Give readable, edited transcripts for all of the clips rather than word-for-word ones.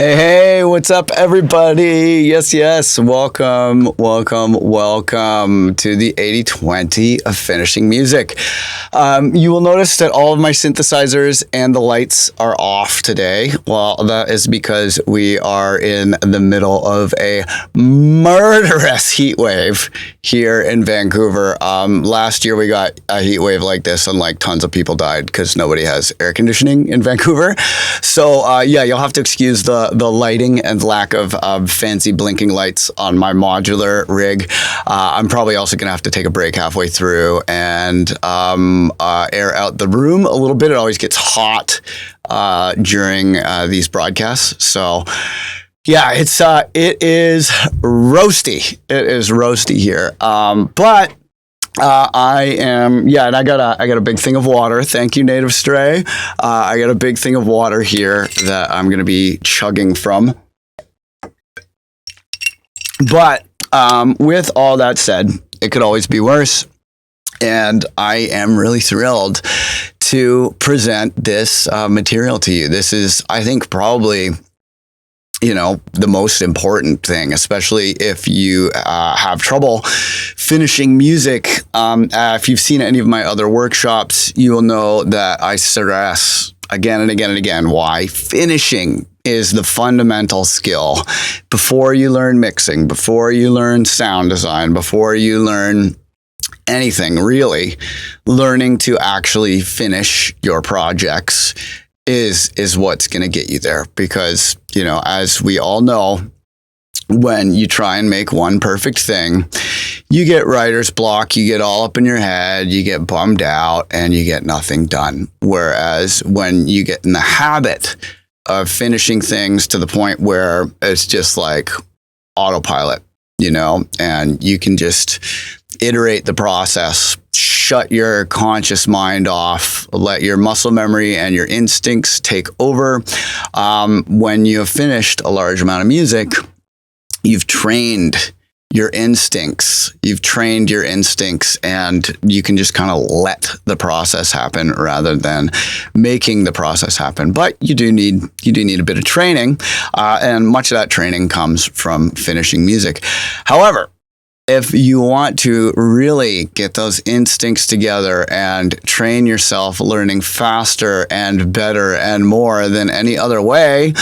Hey, what's up, everybody? Yes. Welcome to the 80/20 of finishing music. You will notice that all of my synthesizers and the lights are off today. Well, that is because we are in the middle of a murderous heat wave here in Vancouver. Last year we got a heat wave like this and like tons of people died because nobody has air conditioning in Vancouver. So you'll have to excuse the lighting and lack of fancy blinking lights on my modular rig. I'm probably also going to have to take a break halfway through and air out the room a little bit. It always gets hot during these broadcasts. So yeah, it is roasty. It is roasty here. But and I got a big thing of water. Thank you, Native Stray. I got a big thing of water here that I'm going to be chugging from. But with all that said, it could always be worse. And I am really thrilled to present this material to you. This is, I think, probably the most important thing, especially if you have trouble finishing music. If you've seen any of my other workshops, you will know that I stress again and again and again why finishing is the fundamental skill. Before you learn mixing, before you learn sound design, before you learn anything really, learning to actually finish your projects is what's going to get you there. Because, as we all know, when you try and make one perfect thing, you get writer's block, you get all up in your head, you get bummed out, and you get nothing done. Whereas when you get in the habit of finishing things to the point where it's just like autopilot, and you can just iterate the process, shut your conscious mind off, let your muscle memory and your instincts take over. When you have finished a large amount of music, you've trained your instincts. And you can just kind of let the process happen rather than making the process happen. But you do need a bit of training, and much of that training comes from finishing music. However, if you want to really get those instincts together and train yourself learning faster and better and more than any other way,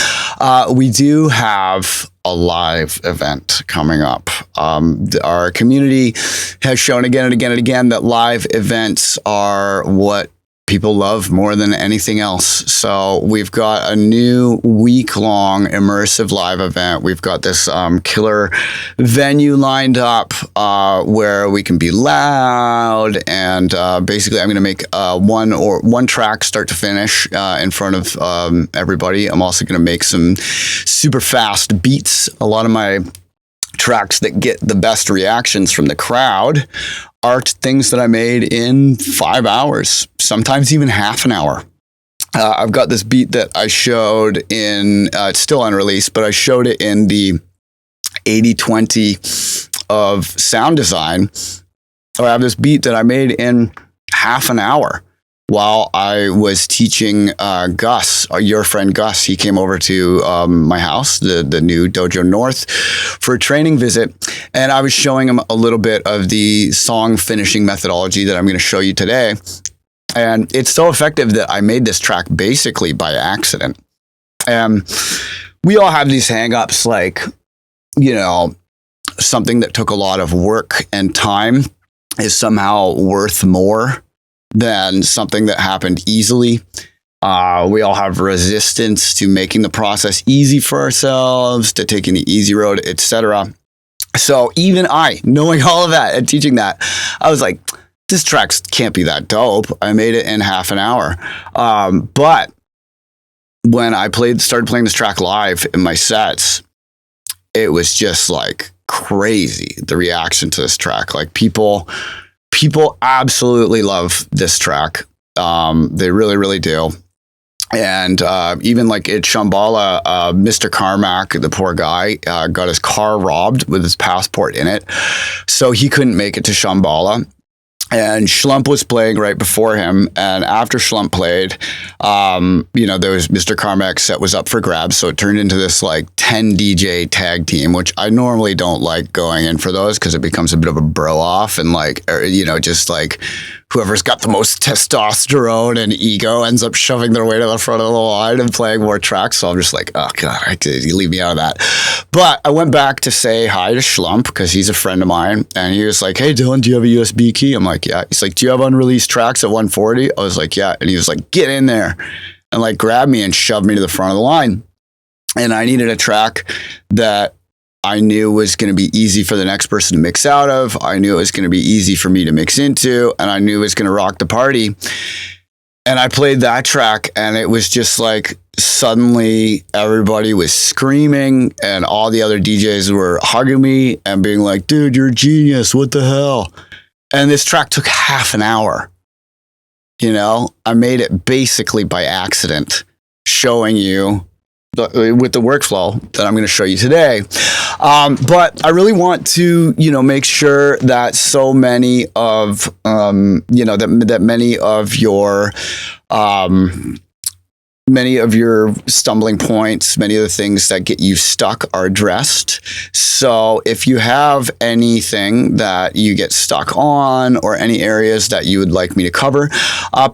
we do have a live event coming up. Our community has shown again and again and again that live events are what people love more than anything else. So we've got a new week-long immersive live event. We've got this killer venue lined up where we can be loud, and basically I'm going to make one track start to finish in front of everybody. I'm also going to make some super fast beats. A lot of my tracks that get the best reactions from the crowd are things that I made in 5 hours, sometimes even half an hour. I've got this beat that I showed in, it's still unreleased, but I showed it in the 80/20 of sound design. I have this beat that I made in half an hour while I was teaching Gus, your friend Gus. He came over to my house, the new Dojo North, for a training visit. And I was showing him a little bit of the song finishing methodology that I'm going to show you today. And it's so effective that I made this track basically by accident. And we all have these hang-ups, like, something that took a lot of work and time is somehow worth more than something that happened easily. We all have resistance to making the process easy for ourselves, to taking the easy road, etc. So even I, knowing all of that and teaching that, I was like, this track can't be that dope. I made it in half an hour. But when I started playing this track live in my sets, it was just like crazy, the reaction to this track. Like people absolutely love this track. They really, really do. And even like at Shambhala, Mr. Carmack, the poor guy, got his car robbed with his passport in it. So he couldn't make it to Shambhala. and Schlump was playing right before him. And after Schlump played, there was Mr. Carmack's set was up for grabs. So it turned into this like 10 DJ tag team, which I normally don't like going in for those because it becomes a bit of a bro off and just like whoever's got the most testosterone and ego ends up shoving their way to the front of the line and playing more tracks. So I'm just like, oh God, you leave me out of that. But I went back to say hi to Schlump because he's a friend of mine. And he was like, hey, Dylan, do you have a USB key? I'm like, yeah. He's like, do you have unreleased tracks at 140? I was like, yeah. And he was like, get in there and like grab me and shove me to the front of the line. And I needed a track that I knew was going to be easy for the next person to mix out of. I knew it was going to be easy for me to mix into, and I knew it was going to rock the party. And I played that track, and it was just like suddenly everybody was screaming, and all the other DJs were hugging me and being like, dude, you're a genius. What the hell? And this track took half an hour. I made it basically by accident, showing you with the workflow that I'm going to show you today. But I really want to, make sure that so many of, that many of your stumbling points, many of the things that get you stuck are addressed. So if you have anything that you get stuck on or any areas that you would like me to cover,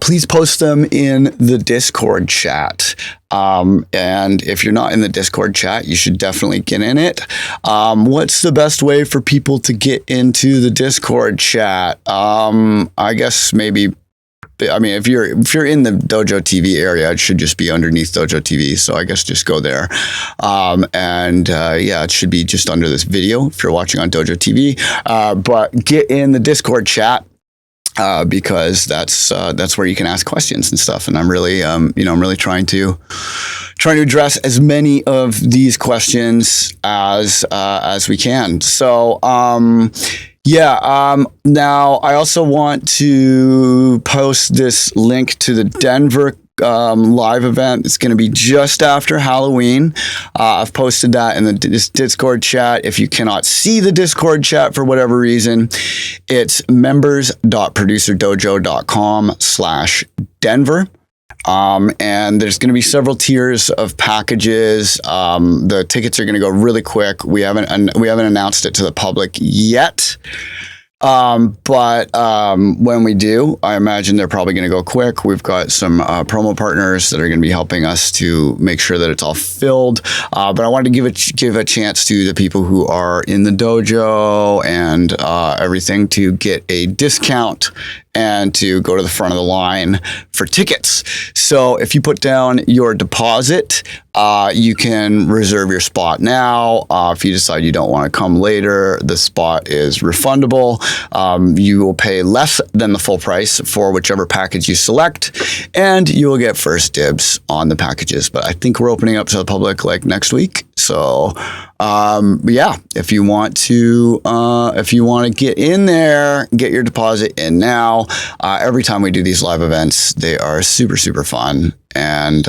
please post them in the Discord chat. And if you're not in the Discord chat, you should definitely get in it. What's the best way for people to get into the Discord chat? I guess maybe, if you're in the Dojo TV area, it should just be underneath Dojo TV. So I guess just go there. It should be just under this video if you're watching on Dojo TV. But get in the Discord chat. Because that's where you can ask questions and stuff, and I'm really trying to address as many of these questions as we can. So now I also want to post this link to the Denver live event. It's going to be just after Halloween. I've posted that in the Discord chat. If you cannot see the Discord chat for whatever reason, it's members.producerdojo.com/Denver. And there's going to be several tiers of packages. The tickets are going to go really quick. We haven't announced it to the public yet. But when we do, I imagine they're probably going to go quick. We've got some promo partners that are going to be helping us to make sure that it's all filled. But I wanted to give a chance to the people who are in the dojo and everything to get a discount and to go to the front of the line for tickets. So if you put down your deposit, you can reserve your spot now. If you decide you don't want to come later, the spot is refundable. You will pay less than the full price for whichever package you select, and you will get first dibs on the packages. But I think we're opening up to the public like next week. So if you want to get in there, get your deposit in now. Every time we do these live events, they are super, super fun. And,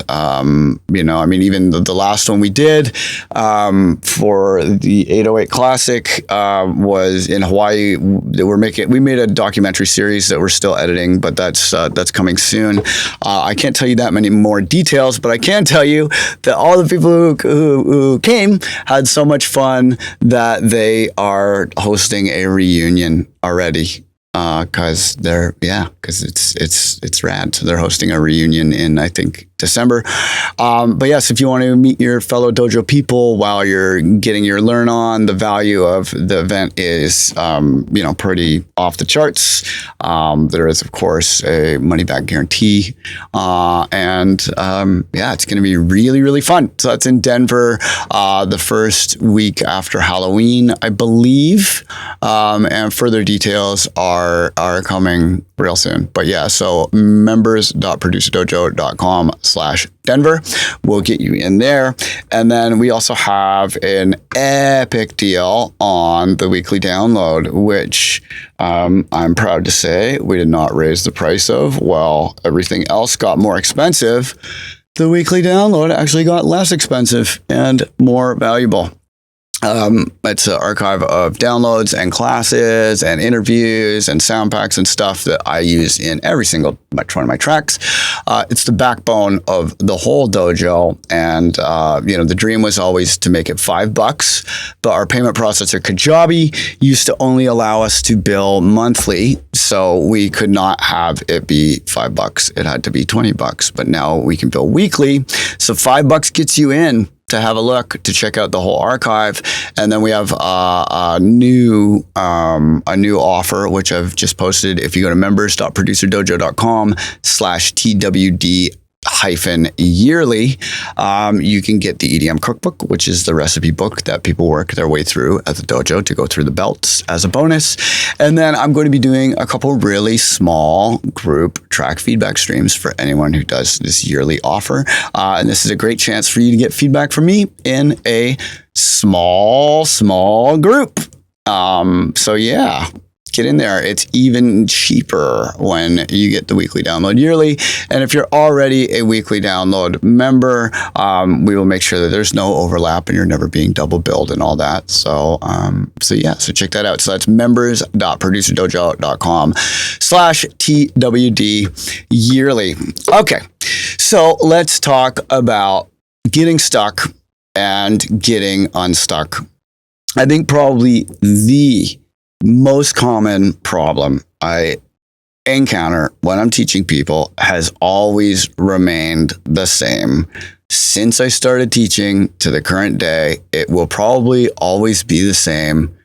even the last one we did for the 808 Classic was in Hawaii. We made a documentary series that we're still editing, but that's coming soon. I can't tell you that many more details, but I can tell you that all the people who came had so much fun that they are hosting a reunion already. Because it's rad. So they're hosting a reunion in, I think, December. But yes, if you want to meet your fellow dojo people while you're getting your learn on, the value of the event is, pretty off the charts. There is, of course, a money back guarantee. It's going to be really, really fun. So that's in Denver, the first week after Halloween, I believe. And further details are coming real soon. But yeah, so members.producerdojo.com/Denver will get you in there. And then we also have an epic deal on the weekly download, which I'm proud to say we did not raise the price of. Well, everything else got more expensive. The weekly download actually got less expensive and more valuable. It's an archive of downloads and classes and interviews and sound packs and stuff that I use in every single one of my tracks. It's the backbone of the whole dojo. And, the dream was always to make it $5, but our payment processor Kajabi used to only allow us to bill monthly. So we could not have it be $5. It had to be $20, but now we can bill weekly. So $5 gets you in to have a look, to check out the whole archive. And then we have a new offer, which I've just posted. If you go to members.producerdojo.com/TWD yearly, you can get the EDM cookbook, which is the recipe book that people work their way through at the dojo to go through the belts as a bonus. And then I'm going to be doing a couple really small group track feedback streams for anyone who does this yearly offer. And this is a great chance for you to get feedback from me in a small group. So yeah. Get in there. It's even cheaper when you get the weekly download yearly. And if you're already a weekly download member, we will make sure that there's no overlap and you're never being double billed and all that. So check that out. So that's members.producerdojo.com/TWD yearly. Okay. So let's talk about getting stuck and getting unstuck. I think probably the most common problem I encounter when I'm teaching people has always remained the same. Since I started teaching to the current day, it will probably always be the same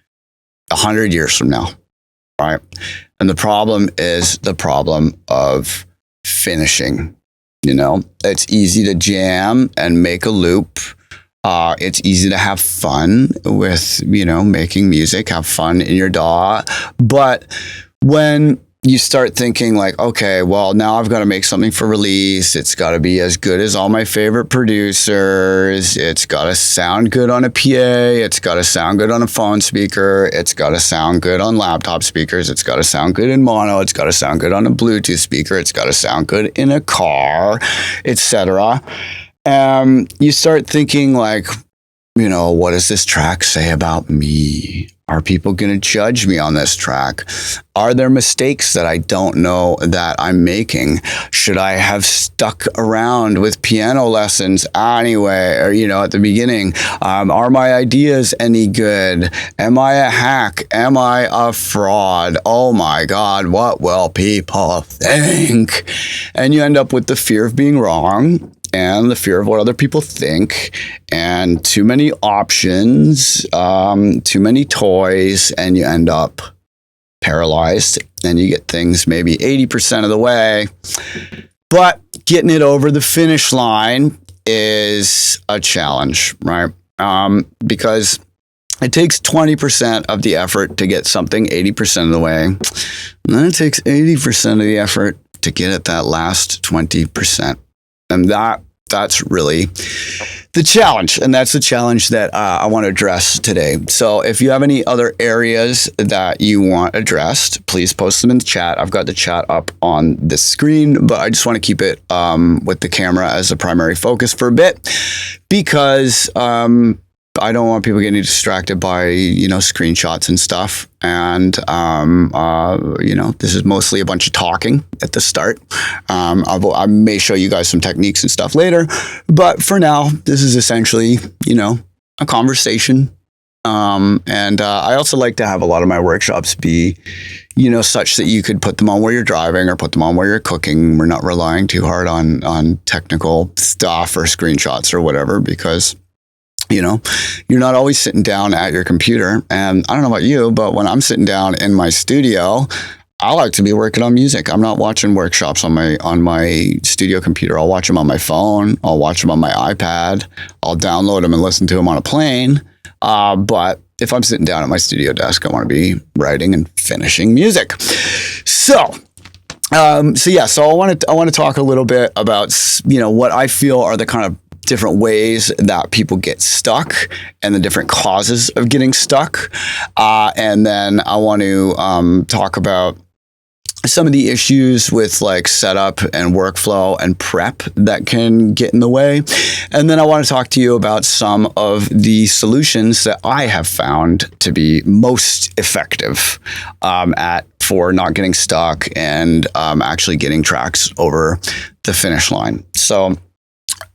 100 years from now, right? And the problem is the problem of finishing. It's easy to jam and make a loop. It's easy to have fun with, making music, have fun in your DAW. But when you start thinking like, okay, well, now I've got to make something for release. It's got to be as good as all my favorite producers. It's got to sound good on a PA. It's got to sound good on a phone speaker. It's got to sound good on laptop speakers. It's got to sound good in mono. It's got to sound good on a Bluetooth speaker. It's got to sound good in a car, etc. You start thinking like, what does this track say about me? Are people going to judge me on this track? Are there mistakes that I don't know that I'm making? Should I have stuck around with piano lessons anyway? Or, at the beginning, are my ideas any good? Am I a hack? Am I a fraud? Oh my God, what will people think? And you end up with the fear of being wrong and the fear of what other people think, and too many options, too many toys, and you end up paralyzed, and you get things maybe 80% of the way. But getting it over the finish line is a challenge, right? Because it takes 20% of the effort to get something 80% of the way. And then it takes 80% of the effort to get it that last 20%. And that's really the challenge. And that's the challenge that I want to address today. So if you have any other areas that you want addressed, please post them in the chat. I've got the chat up on the screen, but I just want to keep it with the camera as a primary focus for a bit, because I don't want people getting distracted by, screenshots and stuff. And, this is mostly a bunch of talking at the start. I may show you guys some techniques and stuff later, but for now, this is essentially, a conversation. And I also like to have a lot of my workshops be, such that you could put them on where you're driving or put them on where you're cooking. We're not relying too hard on technical stuff or screenshots or whatever, because you're not always sitting down at your computer. And I don't know about you, but when I'm sitting down in my studio, I like to be working on music. I'm not watching workshops on my studio computer. I'll watch them on my phone. I'll watch them on my iPad. I'll download them and listen to them on a plane. But if I'm sitting down at my studio desk, I want to be writing and finishing music. So I want to talk a little bit about, what I feel are the kind of different ways that people get stuck and the different causes of getting stuck. And then I want to talk about some of the issues with like setup and workflow and prep that can get in the way. And then I want to talk to you about some of the solutions that I have found to be most effective for not getting stuck and actually getting tracks over the finish line. So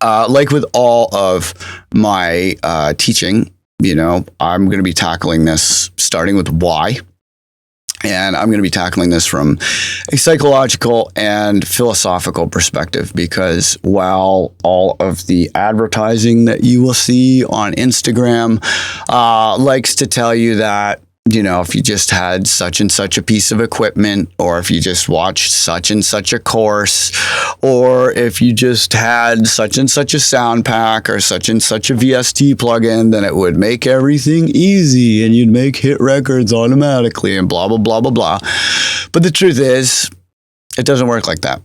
like with all of my teaching, I'm going to be tackling this starting with why. And I'm going to be tackling this from a psychological and philosophical perspective, because while all of the advertising that you will see on Instagram likes to tell you that, if you just had such and such a piece of equipment, or if you just watched such and such a course, or if you just had such and such a sound pack or such and such a VST plugin, then it would make everything easy and you'd make hit records automatically and blah, blah, blah, blah, blah. But the truth is, it doesn't work like that,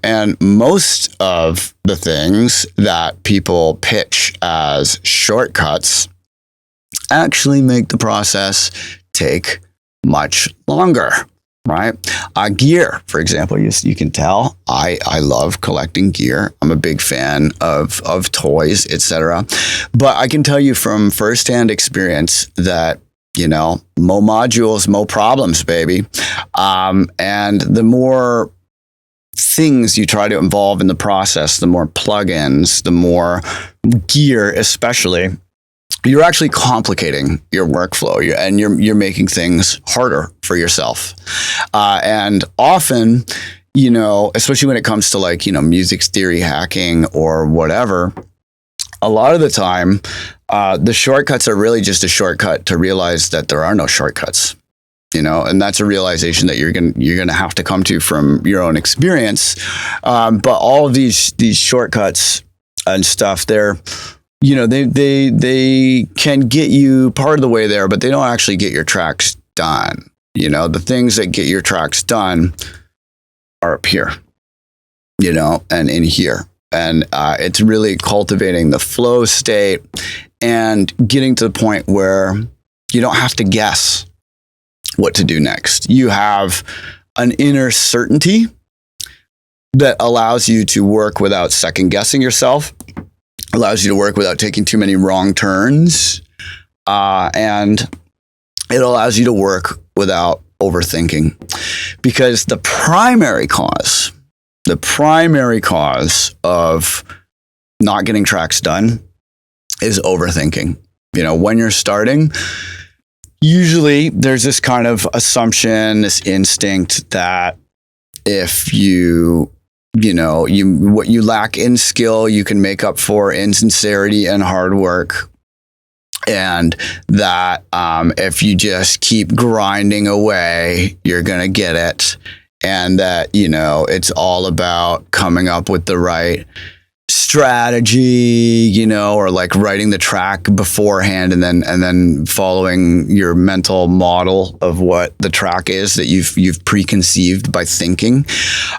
and most of the things that people pitch as shortcuts actually make the process take much longer, right? Gear, for example, you can tell I love collecting gear. I'm a big fan of toys, etc. But I can tell you from firsthand experience that, mo modules, mo problems, baby. And the more things you try to involve in the process, the more plugins, the more gear, especially, you're actually complicating your workflow, and you're making things harder for yourself. And often, especially when it comes to like, music theory hacking or whatever, a lot of the time, the shortcuts are really just a shortcut to realize that there are no shortcuts. And that's a realization that you're gonna have to come to from your own experience. But all of these shortcuts and stuff, they're they can get you part of the way there, but they don't actually get your tracks done. The things that get your tracks done are up here, and in here. And it's really cultivating the flow state and getting to the point where you don't have to guess what to do next. You have an inner certainty that allows you to work without second guessing yourself, allows you to work without taking too many wrong turns, and it allows you to work without overthinking. Because the primary cause of not getting tracks done is overthinking. When you're starting, usually there's this kind of assumption, this instinct that if what you lack in skill, you can make up for in sincerity and hard work. And that if you just keep grinding away, you're going to get it. And that, it's all about coming up with the right strategy, or like writing the track beforehand and then following your mental model of what the track is that you've preconceived by thinking.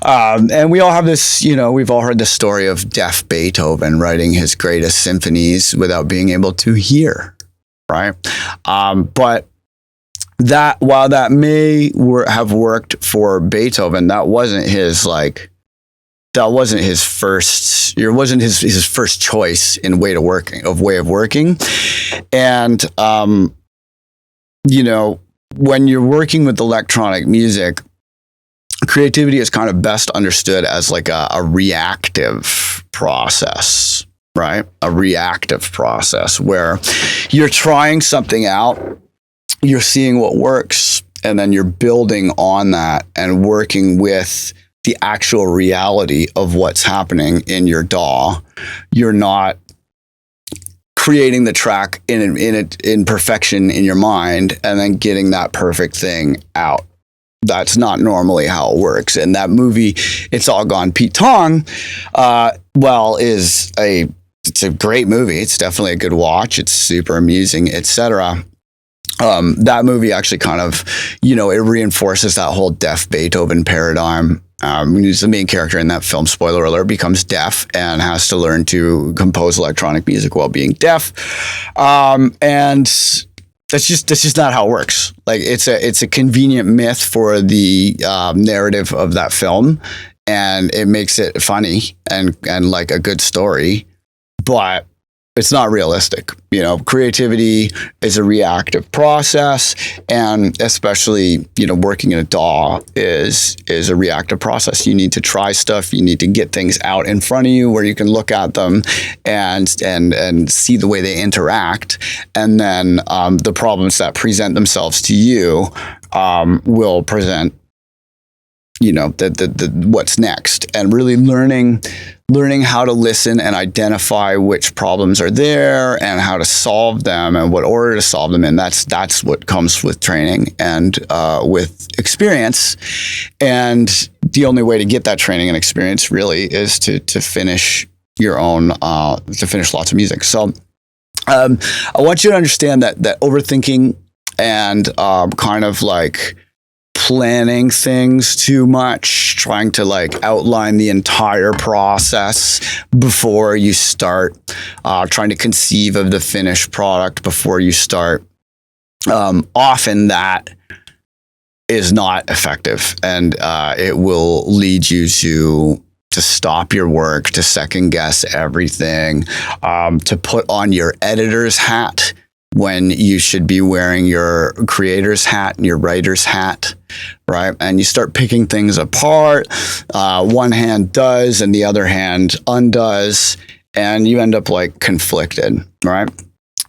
And we all have this, we've all heard the story of deaf Beethoven writing his greatest symphonies without being able to hear, right? But that, while that may have worked for Beethoven, that wasn't his first choice in way of working. And when you're working with electronic music, creativity is kind of best understood as like a reactive process, right? A reactive process where you're trying something out, you're seeing what works, and then you're building on that and working with the actual reality of what's happening in your DAW. You're not creating the track in perfection in your mind and then getting that perfect thing out. That's not normally how it works. And that movie, It's All Gone Pete Tong, it's a great movie. It's definitely a good watch. It's super amusing, etc. That movie actually kind of, it reinforces that whole deaf Beethoven paradigm. He's the main character in that film, spoiler alert, becomes deaf and has to learn to compose electronic music while being deaf. And that's just not how it works. Like it's a convenient myth for the narrative of that film, and it makes it funny and like a good story, but it's not realistic. Creativity is a reactive process, and especially, working in a DAW is a reactive process. You need to try stuff. You need to get things out in front of you where you can look at them and see the way they interact. And then the problems that present themselves to you will present what's next, and really learning how to listen and identify which problems are there and how to solve them and what order to solve them in. That's what comes with training and with experience. And the only way to get that training and experience really is to finish your own, to finish lots of music. So I want you to understand that overthinking and kind of like planning things too much, trying to like outline the entire process before you start, trying to conceive of the finished product before you start. Often that is not effective, and it will lead you to stop your work, to second guess everything, to put on your editor's hat when you should be wearing your creator's hat and your writer's hat, right? And you start picking things apart. One hand does and the other hand undoes, and you end up like conflicted, right?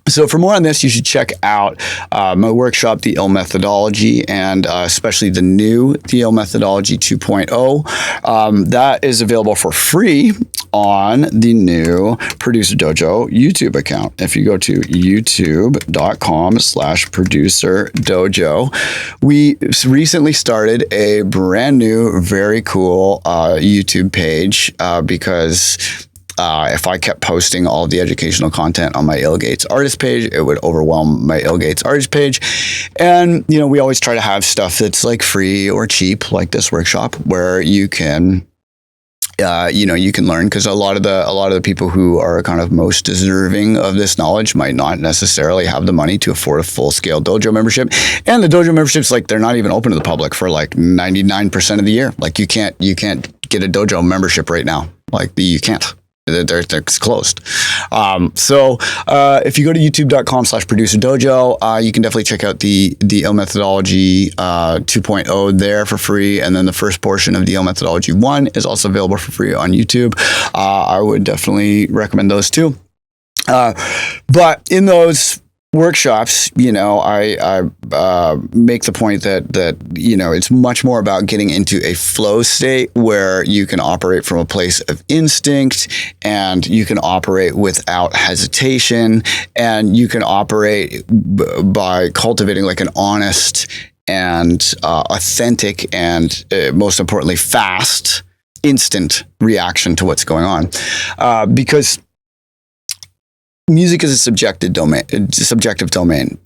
So for more on this, you should check out my workshop, the ill methodology, and especially the new the ill methodology 2.0. That is available for free on the new Producer Dojo YouTube account. If you go to youtube.com/Producer Dojo, we recently started a brand new, very cool YouTube page because if I kept posting all of the educational content on my ill.Gates artist page, it would overwhelm my ill.Gates artist page. And, we always try to have stuff that's like free or cheap, like this workshop, where you can, you can learn, because a lot of the people who are kind of most deserving of this knowledge might not necessarily have the money to afford a full-scale dojo membership. And the dojo memberships, like, they're not even open to the public for like 99% of the year. Like you can't get a dojo membership right now. Like you can't. They're closed. So if you go to youtube.com/Producer Dojo, you can definitely check out the ill methodology 2.0 there for free. And then the first portion of the ill methodology 1 is also available for free on YouTube. I would definitely recommend those too. But in those workshops, I make the point that it's much more about getting into a flow state where you can operate from a place of instinct, and you can operate without hesitation, and you can operate by cultivating like an honest and authentic and most importantly fast, instant reaction to what's going on, because music is a subjective domain.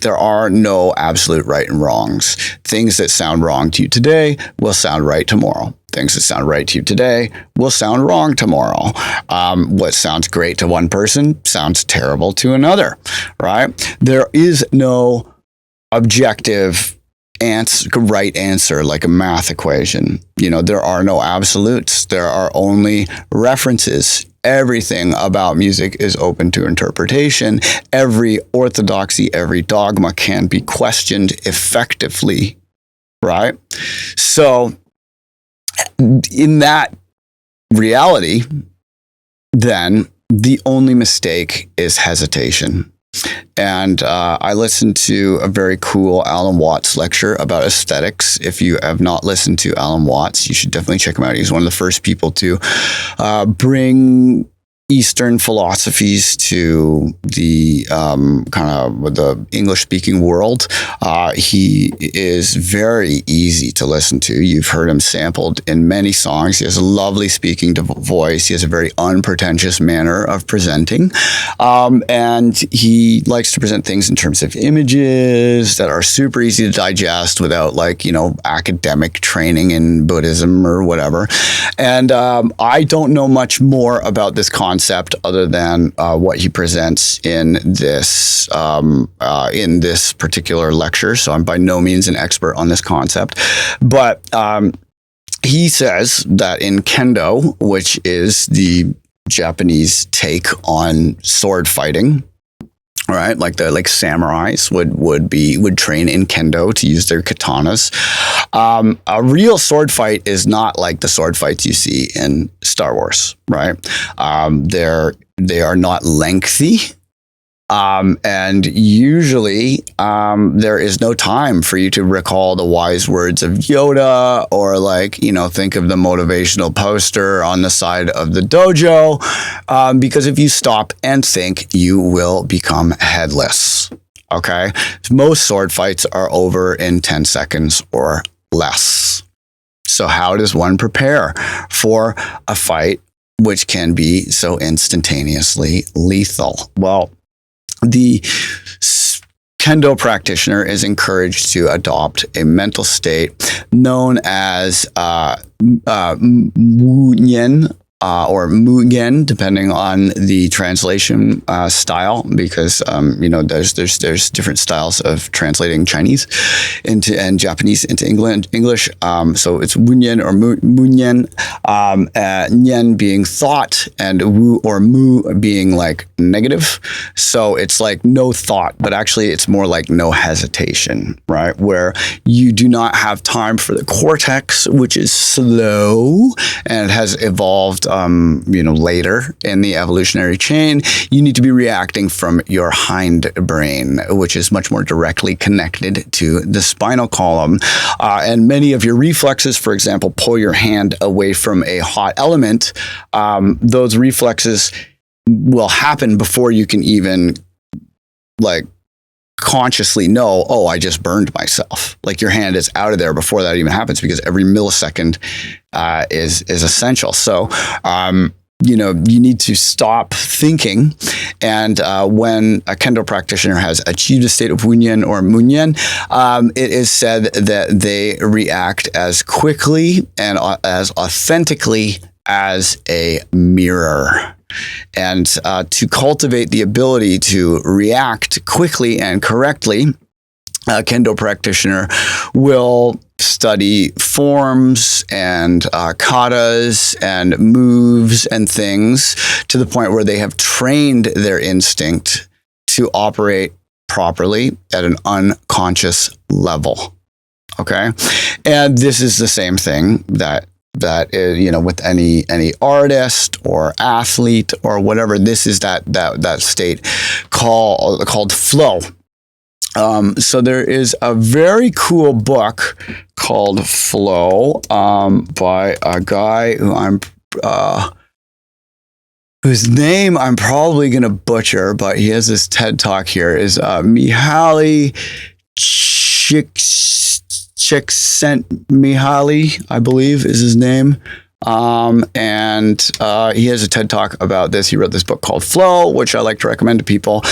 There are no absolute right and wrongs. Things that sound wrong to you today will sound right tomorrow. Things that sound right to you today will sound wrong tomorrow. What sounds great to one person sounds terrible to another, right? There is no objective right answer like a math equation. There are no absolutes. There are only references. Everything about music is open to interpretation. Every orthodoxy, every dogma can be questioned effectively, right? So in that reality, then the only mistake is hesitation. And I listened to a very cool Alan Watts lecture about aesthetics. If you have not listened to Alan Watts, you should definitely check him out. He's one of the first people to bring Eastern philosophies to the kind of the English-speaking world. He is very easy to listen to. You've heard him sampled in many songs. He has a lovely speaking voice. He has a very unpretentious manner of presenting. And he likes to present things in terms of images that are super easy to digest without academic training in Buddhism or whatever. And I don't know much more about this concept concept other than what he presents in this particular lecture. So I'm by no means an expert on this concept, but he says that in Kendo, which is the Japanese take on sword fighting, right? Like samurais would train in Kendo to use their katanas. A real sword fight is not like the sword fights you see in Star Wars, right? They are not lengthy. And usually, there is no time for you to recall the wise words of Yoda or think of the motivational poster on the side of the dojo. Because if you stop and think, you will become headless. Okay. Most sword fights are over in 10 seconds or less. So how does one prepare for a fight which can be so instantaneously lethal? Well, the Kendo practitioner is encouraged to adopt a mental state known as Mugen or Mugen, depending on the translation style, because there's different styles of translating Chinese and Japanese into English. So it's Wunyen or Munyen, Nyen being thought, and Wu or Mu being like negative. So it's like no thought, but actually it's more like no hesitation, right? Where you do not have time for the cortex, which is slow and has evolved later in the evolutionary chain. You need to be reacting from your hind brain, which is much more directly connected to the spinal column. And many of your reflexes, for example, pull your hand away from a hot element. Those reflexes will happen before you can even consciously know, oh, I just burned myself. Like your hand is out of there before that even happens, because every millisecond is essential. So, you need to stop thinking. And when a Kendo practitioner has achieved a state of Wunyen or Munyen, it is said that they react as quickly and as authentically as a mirror. And to cultivate the ability to react quickly and correctly, a Kendo practitioner will study forms and katas and moves and things to the point where they have trained their instinct to operate properly at an unconscious level. Okay? And this is the same thing that is, with any artist or athlete or whatever. This is that state called flow. So there is a very cool book called Flow by a guy whose name I'm probably going to butcher, but he has this TED Talk here, is Mihaly Csikszentmihalyi, I believe is his name. And he has a TED Talk about this. He wrote this book called Flow, which I like to recommend to people,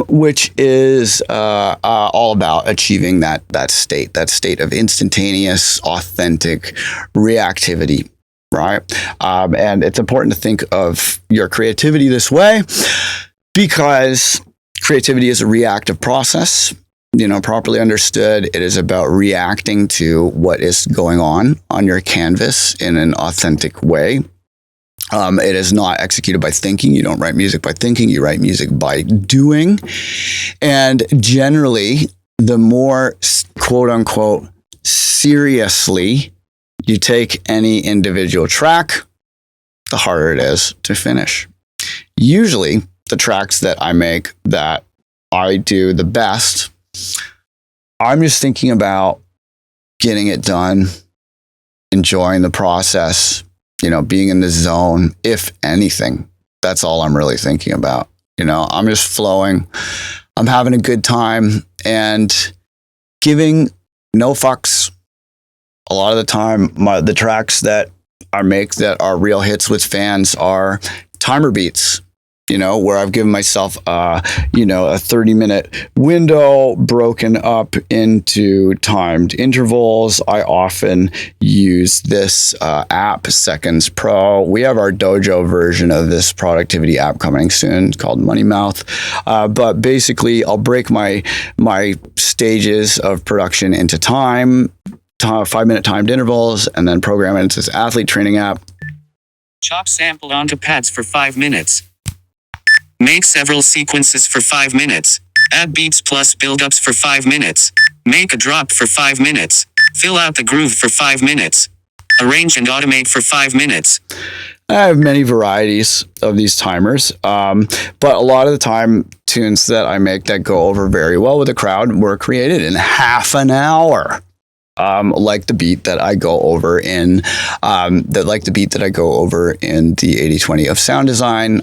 which is all about achieving that state of instantaneous, authentic reactivity, right? And it's important to think of your creativity this way, because creativity is a reactive process. Properly understood, it is about reacting to what is going on your canvas in an authentic way. It is not executed by thinking. You don't write music by thinking. You write music by doing. And generally, the more quote unquote seriously you take any individual track, the harder it is to finish. Usually, the tracks that I make that I do the best, I'm just thinking about getting it done, enjoying the process, being in the zone. If anything, that's all I'm really thinking about. I'm just flowing. I'm having a good time and giving no fucks. A lot of the time, the tracks that I make that are real hits with fans are timer beats. where I've given myself, a 30-minute window broken up into timed intervals. I often use this app, Seconds Pro. We have our Dojo version of this productivity app coming soon called Money Mouth. But basically, I'll break my stages of production into 5-minute timed intervals, and then program it into this athlete training app. Chop sample onto pads for 5 minutes. Make several sequences for 5 minutes. Add beats plus build-ups for 5 minutes. Make a drop for 5 minutes. Fill out the groove for 5 minutes. Arrange and automate for 5 minutes. I have many varieties of these timers, but a lot of the time, tunes that I make that go over very well with the crowd were created in half an hour. Like the beat that I go over in the 80/20 of sound design.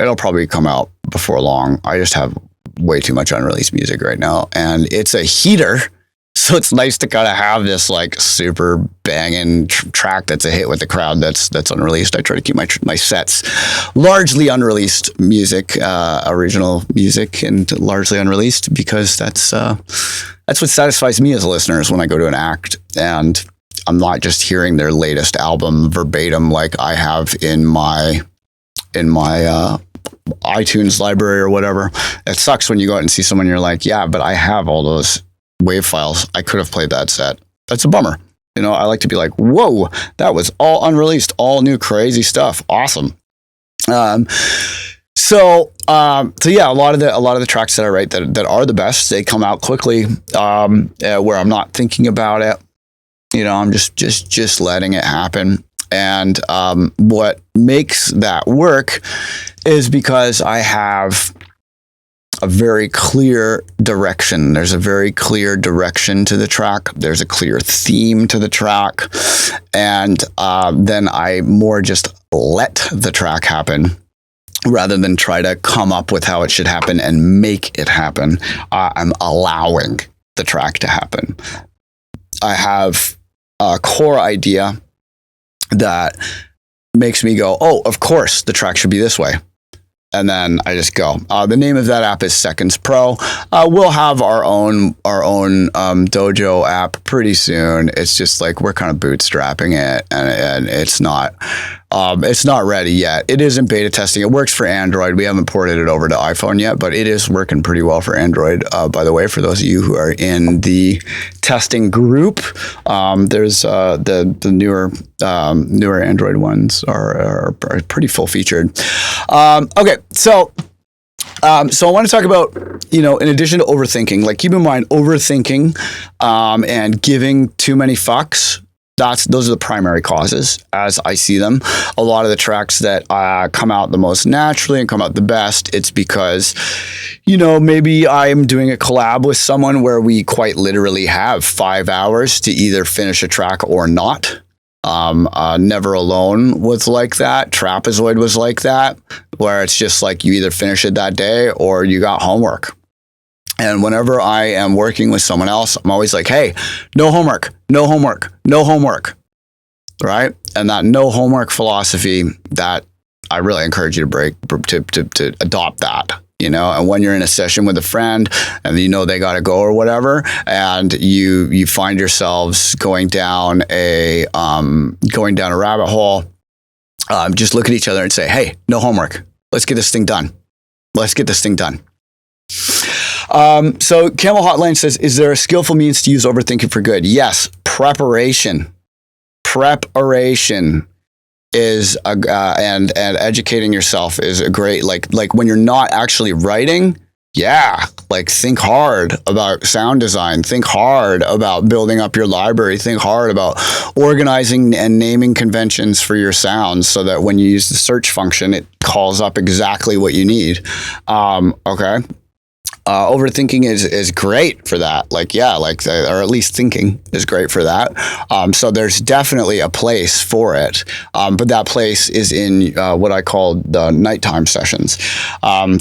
It'll probably come out before long. I just have way too much unreleased music right now, and it's a heater. So it's nice to kind of have this like super banging track that's a hit with the crowd that's unreleased. I try to keep my sets largely unreleased music, original music, and largely unreleased, because that's what satisfies me as a listener, is when I go to an act and I'm not just hearing their latest album verbatim like I have in my iTunes library or whatever. It sucks when you go out and see someone and you're like, yeah, but I have all those wave files. I could have played that set. That's a bummer. I like to be like, whoa, that was all unreleased, all new crazy stuff. Awesome. So yeah, a lot of the tracks that I write that are the best, they come out quickly, where I'm not thinking about it. I'm just letting it happen. And what makes that work is because I have a very clear direction. There's a very clear direction to the track. There's a clear theme to the track. And then I more just let the track happen rather than try to come up with how it should happen and make it happen. I'm allowing the track to happen. I have a core idea that makes me go, oh, of course, the track should be this way. And then I just go. The name of that app is Seconds Pro. We'll have our own Dojo app pretty soon. It's just like we're kind of bootstrapping it, and it's not ready yet. It is in beta testing. It works for Android. We haven't ported it over to iPhone yet, but it is working pretty well for Android. By the way, for those of you who are in the testing group, there's the newer Android ones are pretty full featured. Okay, so I want to talk about, in addition to overthinking, like keep in mind overthinking and giving too many fucks. Those are the primary causes as I see them. A lot of the tracks that come out the most naturally and come out the best, it's because, maybe I'm doing a collab with someone where we quite literally have 5 hours to either finish a track or not. Never Alone was like that. Trapezoid was like that, where it's just like you either finish it that day or you got homework. And whenever I am working with someone else, I'm always like, hey, no homework, no homework, no homework, right? And that no homework philosophy, that I really encourage you to adopt that. And when you're in a session with a friend and they got to go or whatever, and you find yourselves going down a rabbit hole, just look at each other and say, hey, no homework. Let's get this thing done. Let's get this thing done. So Camel Hotline says, is there a skillful means to use overthinking for good? Yes. Preparation is and educating yourself is a great, like when you're not actually writing. Yeah. Like think hard about sound design, think hard about building up your library, think hard about organizing and naming conventions for your sounds so that when you use the search function, it calls up exactly what you need. Okay. Overthinking is great for that. Or at least thinking is great for that. So there's definitely a place for it. But that place is in what I call the nighttime sessions.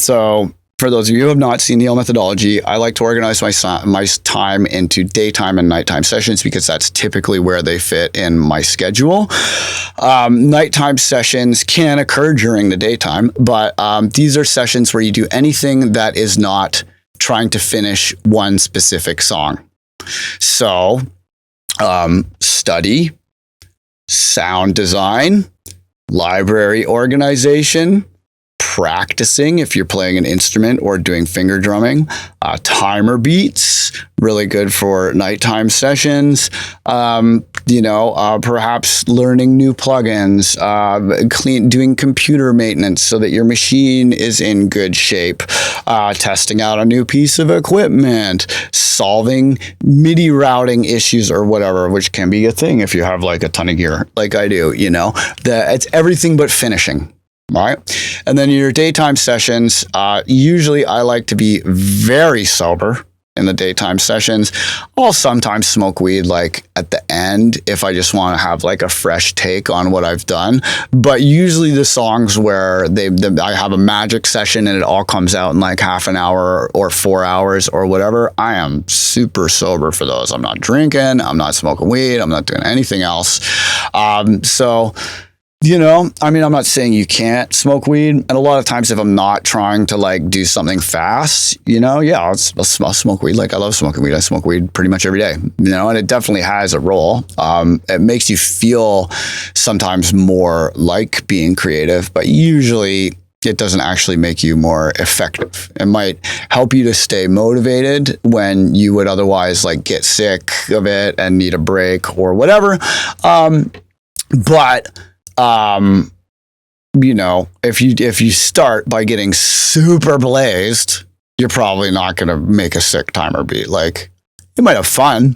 So for those of you who have not seen the ill methodology, I like to organize my time into daytime and nighttime sessions because that's typically where they fit in my schedule. Nighttime sessions can occur during the daytime, but these are sessions where you do anything that is not trying to finish one specific song. So, study, sound design, library organization, practicing if you're playing an instrument or doing finger drumming, timer beats, really good for nighttime sessions, perhaps learning new plugins, doing computer maintenance so that your machine is in good shape, testing out a new piece of equipment, solving MIDI routing issues or whatever, which can be a thing if you have like a ton of gear like I do, it's everything but finishing. Right. And then your daytime sessions, usually I like to be very sober in the daytime sessions. I'll sometimes smoke weed like at the end if I just want to have like a fresh take on what I've done. But usually the songs where I have a magic session and it all comes out in like half an hour or 4 hours or whatever, I am super sober for those. I'm not drinking. I'm not smoking weed. I'm not doing anything else. I'm not saying you can't smoke weed. And a lot of times if I'm not trying to like do something fast, I'll smoke weed. Like I love smoking weed. I smoke weed pretty much every day, and it definitely has a role. It makes you feel sometimes more like being creative, but usually it doesn't actually make you more effective. It might help you to stay motivated when you would otherwise like get sick of it and need a break or whatever. If you start by getting super blazed, you're probably not going to make a sick timer beat. Like you might have fun,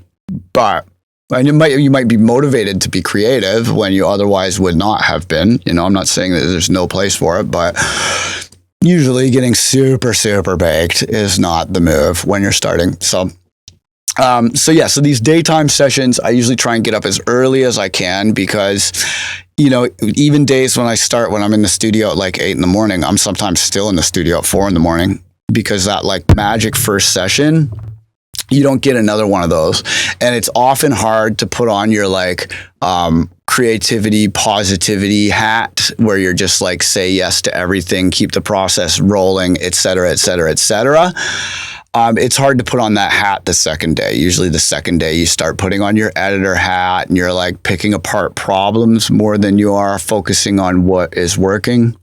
and you might be motivated to be creative when you otherwise would not have been. I'm not saying that there's no place for it, but usually getting super, super baked is not the move when you're starting. So these daytime sessions, I usually try and get up as early as I can because, even days when I'm in the studio at like 8 a.m, I'm sometimes still in the studio at 4 a.m. because that like magic first session, you don't get another one of those. And it's often hard to put on your like, creativity, positivity hat where you're just like, say yes to everything, keep the process rolling, et cetera, et cetera, et cetera. It's hard to put on that hat the second day. Usually the second day you start putting on your editor hat and you're like picking apart problems more than you are focusing on what is working,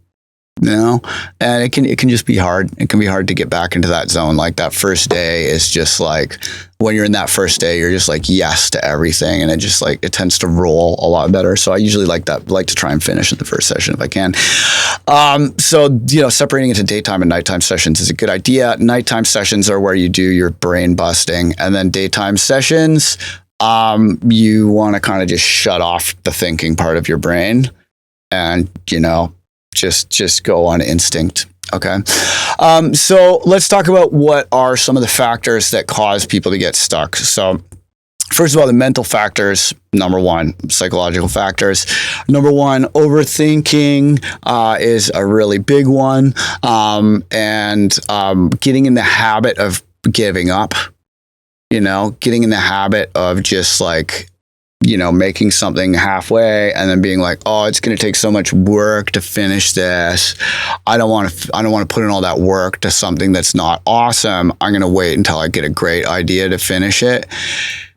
and it can just be hard. It can be hard to get back into that zone. Like that first day is just like, when you're in that first day, you're just like yes to everything. And it tends to roll a lot better. So I usually like to try and finish in the first session if I can. Separating into daytime and nighttime sessions is a good idea. Nighttime sessions are where you do your brain busting, and then daytime sessions, you want to kind of just shut off the thinking part of your brain and, just go on instinct. Okay. So let's talk about what are some of the factors that cause people to get stuck. So first of all, the mental factors, number one, psychological factors. Number one, overthinking is a really big one. And getting in the habit of giving up, getting in the habit of just like, making something halfway and then being like, oh, it's going to take so much work to finish this. I don't want to put in all that work to something that's not awesome. I'm going to wait until I get a great idea to finish it.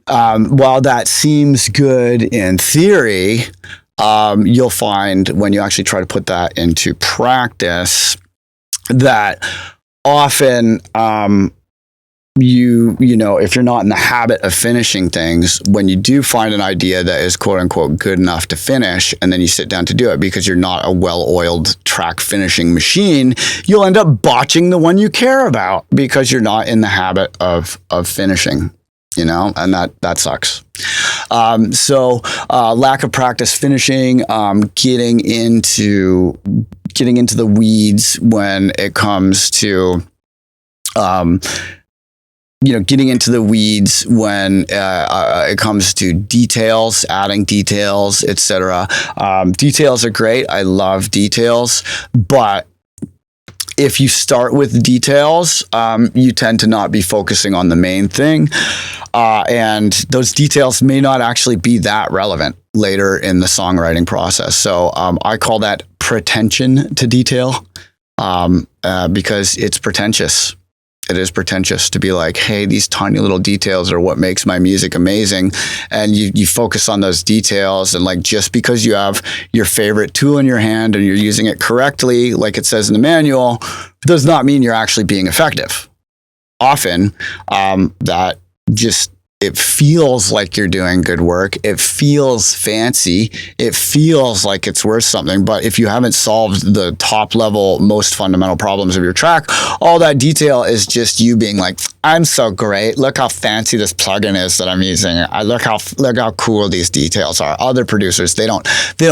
While that seems good in theory, you'll find when you actually try to put that into practice that often, if you're not in the habit of finishing things, when you do find an idea that is quote unquote good enough to finish, and then you sit down to do it because you're not a well-oiled track finishing machine, you'll end up botching the one you care about because you're not in the habit of finishing, and that sucks. Lack of practice finishing, getting into the weeds when it comes to, getting into the weeds when it comes to details, adding details, etc. Details are great. I love details, but if you start with details, you tend to not be focusing on the main thing. And those details may not actually be that relevant later in the songwriting process. So I call that pretension to detail because it's pretentious. It is pretentious to be like, hey, these tiny little details are what makes my music amazing. And you focus on those details. And like, just because you have your favorite tool in your hand and you're using it correctly, like it says in the manual, does not mean you're actually being effective. Often that just, it feels like you're doing good work. It feels fancy. It feels like it's worth something. But if you haven't solved the top level, most fundamental problems of your track, all that detail is just you being like, I'm so great. Look how fancy this plugin is that I'm using. Look how cool these details are. Other producers, they don't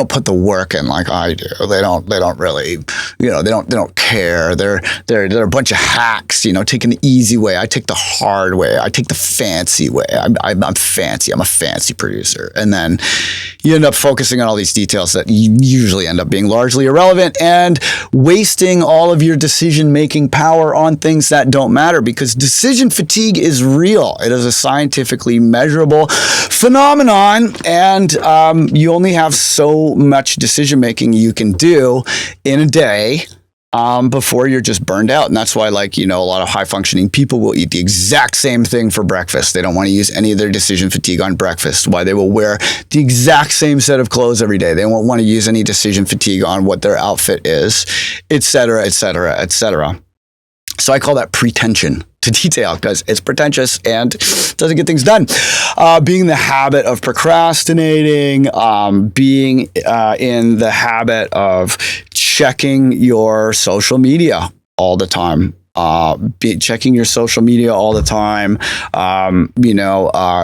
put the work in like I do. They don't really, they don't care. They're a bunch of hacks, taking the easy way. I take the hard way. I take the fancy way. I'm fancy. I'm a fancy producer. And then you end up focusing on all these details that usually end up being largely irrelevant and wasting all of your decision-making power on things that don't matter, because decision fatigue is real. It is a scientifically measurable phenomenon, and you only have so much decision-making you can do in a day before you're just burned out. And that's why, a lot of high functioning people will eat the exact same thing for breakfast. They don't want to use any of their decision fatigue on breakfast. Why they will wear the exact same set of clothes every day. They won't want to use any decision fatigue on what their outfit is, et cetera, et cetera, et cetera. So I call that pretension to detail because it's pretentious and doesn't get things done. Being in the habit of procrastinating, being in the habit of checking your social media all the time. Checking your social media all the time.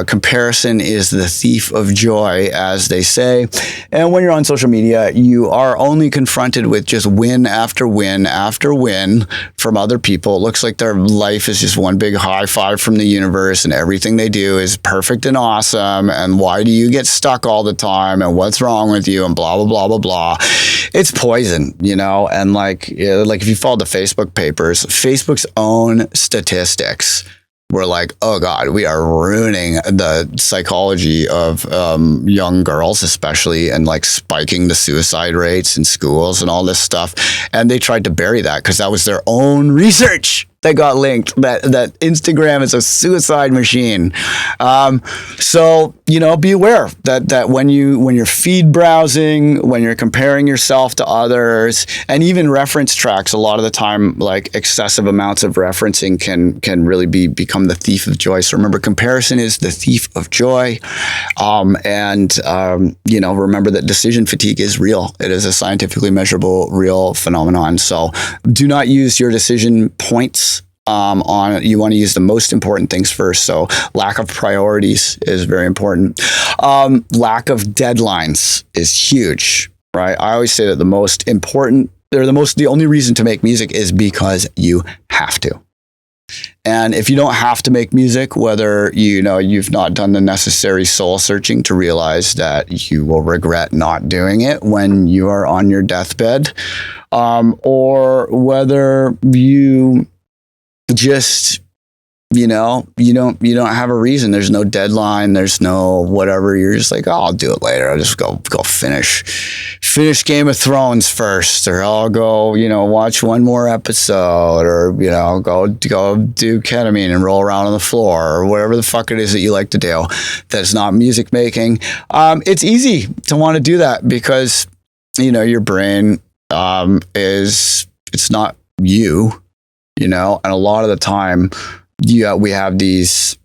Comparison is the thief of joy, as they say. And when you're on social media, you are only confronted with just win after win after win from other people. It looks like their life is just one big high five from the universe and everything they do is perfect and awesome. And why do you get stuck all the time? And what's wrong with you? And blah, blah, blah, blah, blah. It's poison, and like if you follow the Facebook papers, Facebook's own statistics were like, oh God, we are ruining the psychology of young girls, especially, and like spiking the suicide rates in schools and all this stuff. And they tried to bury that because that was their own research that got linked, that Instagram is a suicide machine. So, be aware that when you're feed browsing, when you're comparing yourself to others, and even reference tracks, a lot of the time, like excessive amounts of referencing can really become the thief of joy. So remember, comparison is the thief of joy. Remember that decision fatigue is real. It is a scientifically measurable, real phenomenon. So do not use your decision points you want to use the most important things first. So lack of priorities is very important. Lack of deadlines is huge, right? I always say that the only reason to make music is because you have to. And if you don't have to make music, whether you've not done the necessary soul searching to realize that you will regret not doing it when you are on your deathbed, or whether you just you don't have a reason. There's no deadline. There's no whatever. You're just like, oh, I'll do it later. I'll just go finish Game of Thrones first, or I'll go, watch one more episode, or, go do ketamine and roll around on the floor, or whatever the fuck it is that you like to do. That's not music making. It's easy to want to do that because, your brain, it's not you. And a lot of the time, we have these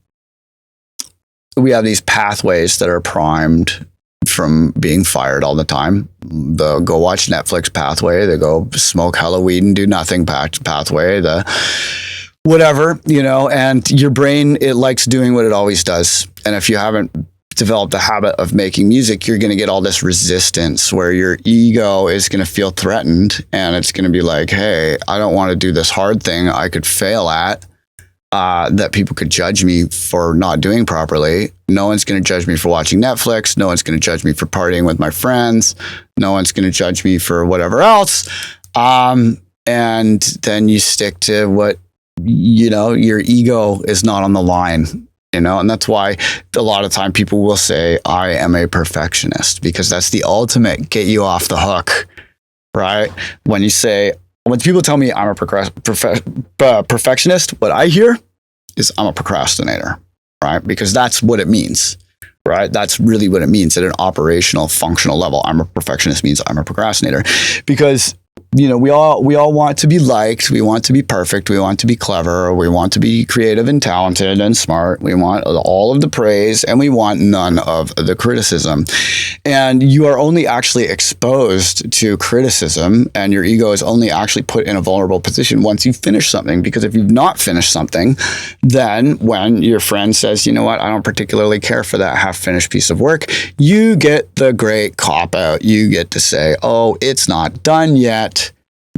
pathways that are primed from being fired all the time. The go watch Netflix pathway, the go smoke hella weed and do nothing pathway, the whatever, and your brain, it likes doing what it always does. And if you haven't developed the habit of making music, you're going to get all this resistance where your ego is going to feel threatened, and it's going to be like, hey, I don't want to do this hard thing I could fail at, that people could judge me for not doing properly. No one's going to judge me for watching Netflix. No one's going to judge me for partying with my friends. No one's going to judge me for whatever else. and then you stick to what, your ego is not on the line, and that's why a lot of time people will say, I am a perfectionist, because that's the ultimate get you off the hook, right? When people tell me I'm a perfectionist, what I hear is I'm a procrastinator, right? Because that's what it means, right? That's really what it means at an operational, functional level. I'm a perfectionist means I'm a procrastinator, because we all want to be liked. We want to be perfect. We want to be clever. We want to be creative and talented and smart. We want all of the praise, and we want none of the criticism. And you are only actually exposed to criticism, and your ego is only actually put in a vulnerable position once you finish something. Because if you've not finished something, then when your friend says, you know what, I don't particularly care for that half-finished piece of work, you get the great cop-out. You get to say, oh, it's not done yet.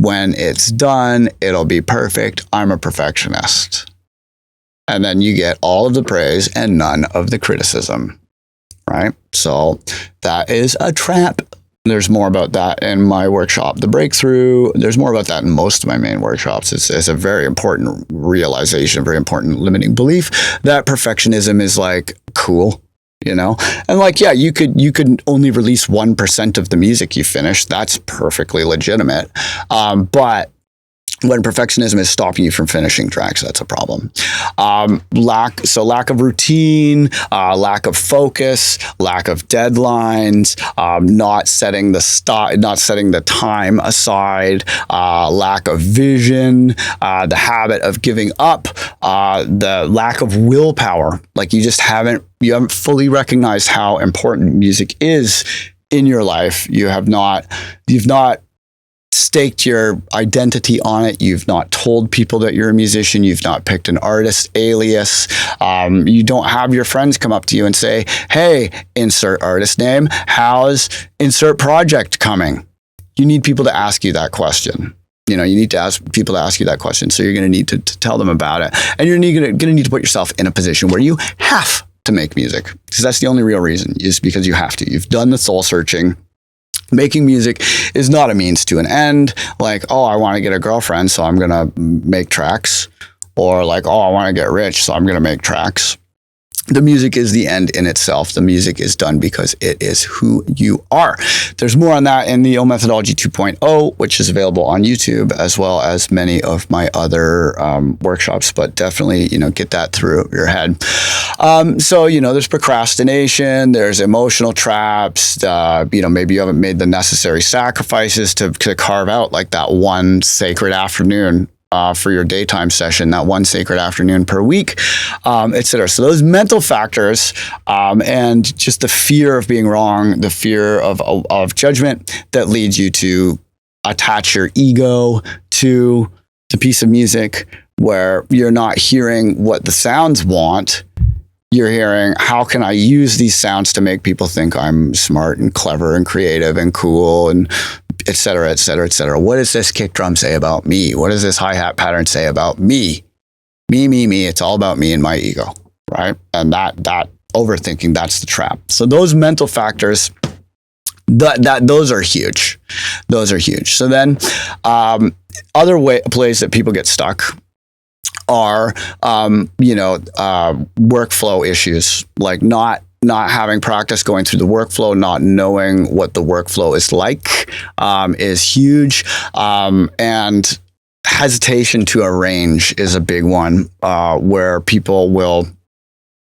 When it's done, it'll be perfect. I'm a perfectionist. And then you get all of the praise and none of the criticism, right? So that is a trap. There's more about that in my workshop, The Breakthrough. There's more about that in most of my main workshops. It's a very important realization, very important limiting belief that perfectionism is like cool. And like, yeah, you could only release 1% of the music you finish. That's perfectly legitimate. But when perfectionism is stopping you from finishing tracks, that's a problem. Lack of routine, lack of focus, lack of deadlines, not setting the time aside, lack of vision, the habit of giving up, the lack of willpower. Like you haven't fully recognized how important music is in your life. You've not staked your identity on it. You've not told people that you're a musician. You've not picked an artist alias. You don't have your friends come up to you and say, hey, insert artist name, how's insert project coming? You need people to ask you that question. You need to ask people to ask you that question. So you're going to need to tell them about it. And you're going to need to put yourself in a position where you have to make music, because that's the only real reason, is because you have to. You've done the soul searching. Making music is not a means to an end. Like, oh, I want to get a girlfriend, so I'm going to make tracks. Or like, oh, I want to get rich, so I'm going to make tracks. The music is the end in itself. The music is done because it is who you are. There's more on that in the ill Methodology 2.0, which is available on YouTube, as well as many of my other workshops. But definitely, get that through your head. So, there's procrastination, there's emotional traps. Maybe you haven't made the necessary sacrifices to carve out like that one sacred afternoon for your daytime session, that one sacred afternoon per week, etc. So those mental factors and just the fear of being wrong, the fear of judgment that leads you to attach your ego to the piece of music, where you're not hearing what the sounds want. You're hearing, how can I use these sounds to make people think I'm smart and clever and creative and cool and et cetera, et cetera, et cetera. What does this kick drum say about me? What does this hi-hat pattern say about me? Me. It's all about me and my ego, right? And that overthinking, that's the trap. So those mental factors, those are huge. Those are huge. So then other places that people get stuck are, workflow issues, like not having practice going through the workflow, not knowing what the workflow is like, is huge. And hesitation to arrange is a big one, where people will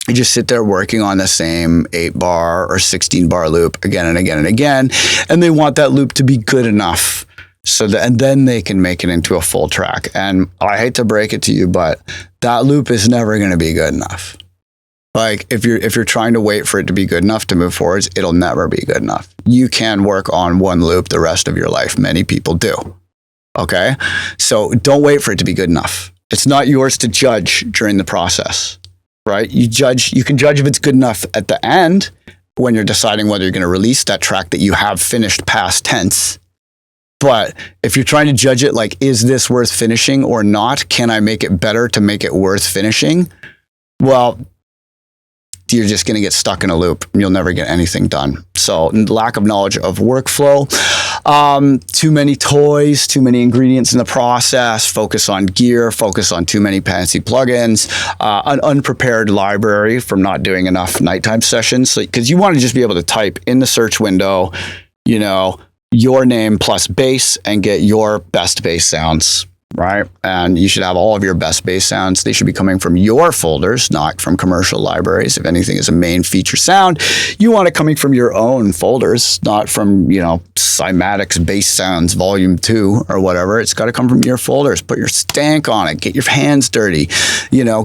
just sit there working on the same 8-bar or 16-bar loop again and again and again. And they want that loop to be good enough. And then they can make it into a full track. And I hate to break it to you, but that loop is never going to be good enough. Like if you're trying to wait for it to be good enough to move forwards, it'll never be good enough. You can work on one loop the rest of your life. Many people do. Okay? So don't wait for it to be good enough. It's not yours to judge during the process, right? You can judge if it's good enough at the end when you're deciding whether you're going to release that track that you have finished past tense. But if you're trying to judge it like, is this worth finishing or not? Can I make it better to make it worth finishing? Well, you're just going to get stuck in a loop and you'll never get anything done. So lack of knowledge of workflow. Too many toys, too many ingredients in the process, focus on gear, focus on too many fancy plugins, an unprepared library from not doing enough nighttime sessions. Because you want to just be able to type in the search window, your name plus bass and get your best bass sounds. Right. And you should have all of your best bass sounds. They should be coming from your folders, not from commercial libraries. If anything is a main feature sound, you want it coming from your own folders, not from, Cymatics Bass Sounds Volume 2 or whatever. It's got to come from your folders. Put your stank on it. Get your hands dirty.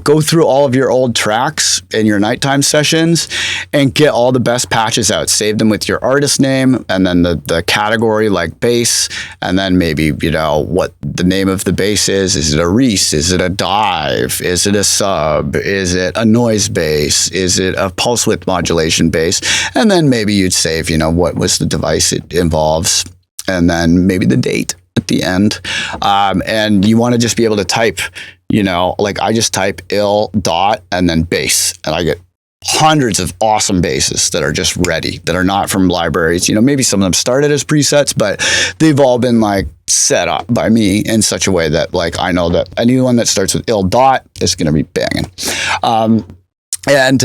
Go through all of your old tracks in your nighttime sessions and get all the best patches out. Save them with your artist name and then the category like bass, and then maybe, what the name of the bass is. Is it a Reese? Is it a dive? Is it a sub? Is it a noise bass? Is it a pulse width modulation bass? And then maybe you'd save, what was the device it involves, and then maybe the date at the end. And you want to just be able to type, like I just type ill.Gates and then bass, and I get hundreds of awesome basses that are just ready, that are not from libraries. Maybe some of them started as presets, but they've all been like set up by me in such a way that like I know that anyone that starts with ill.Gates is going to be banging. And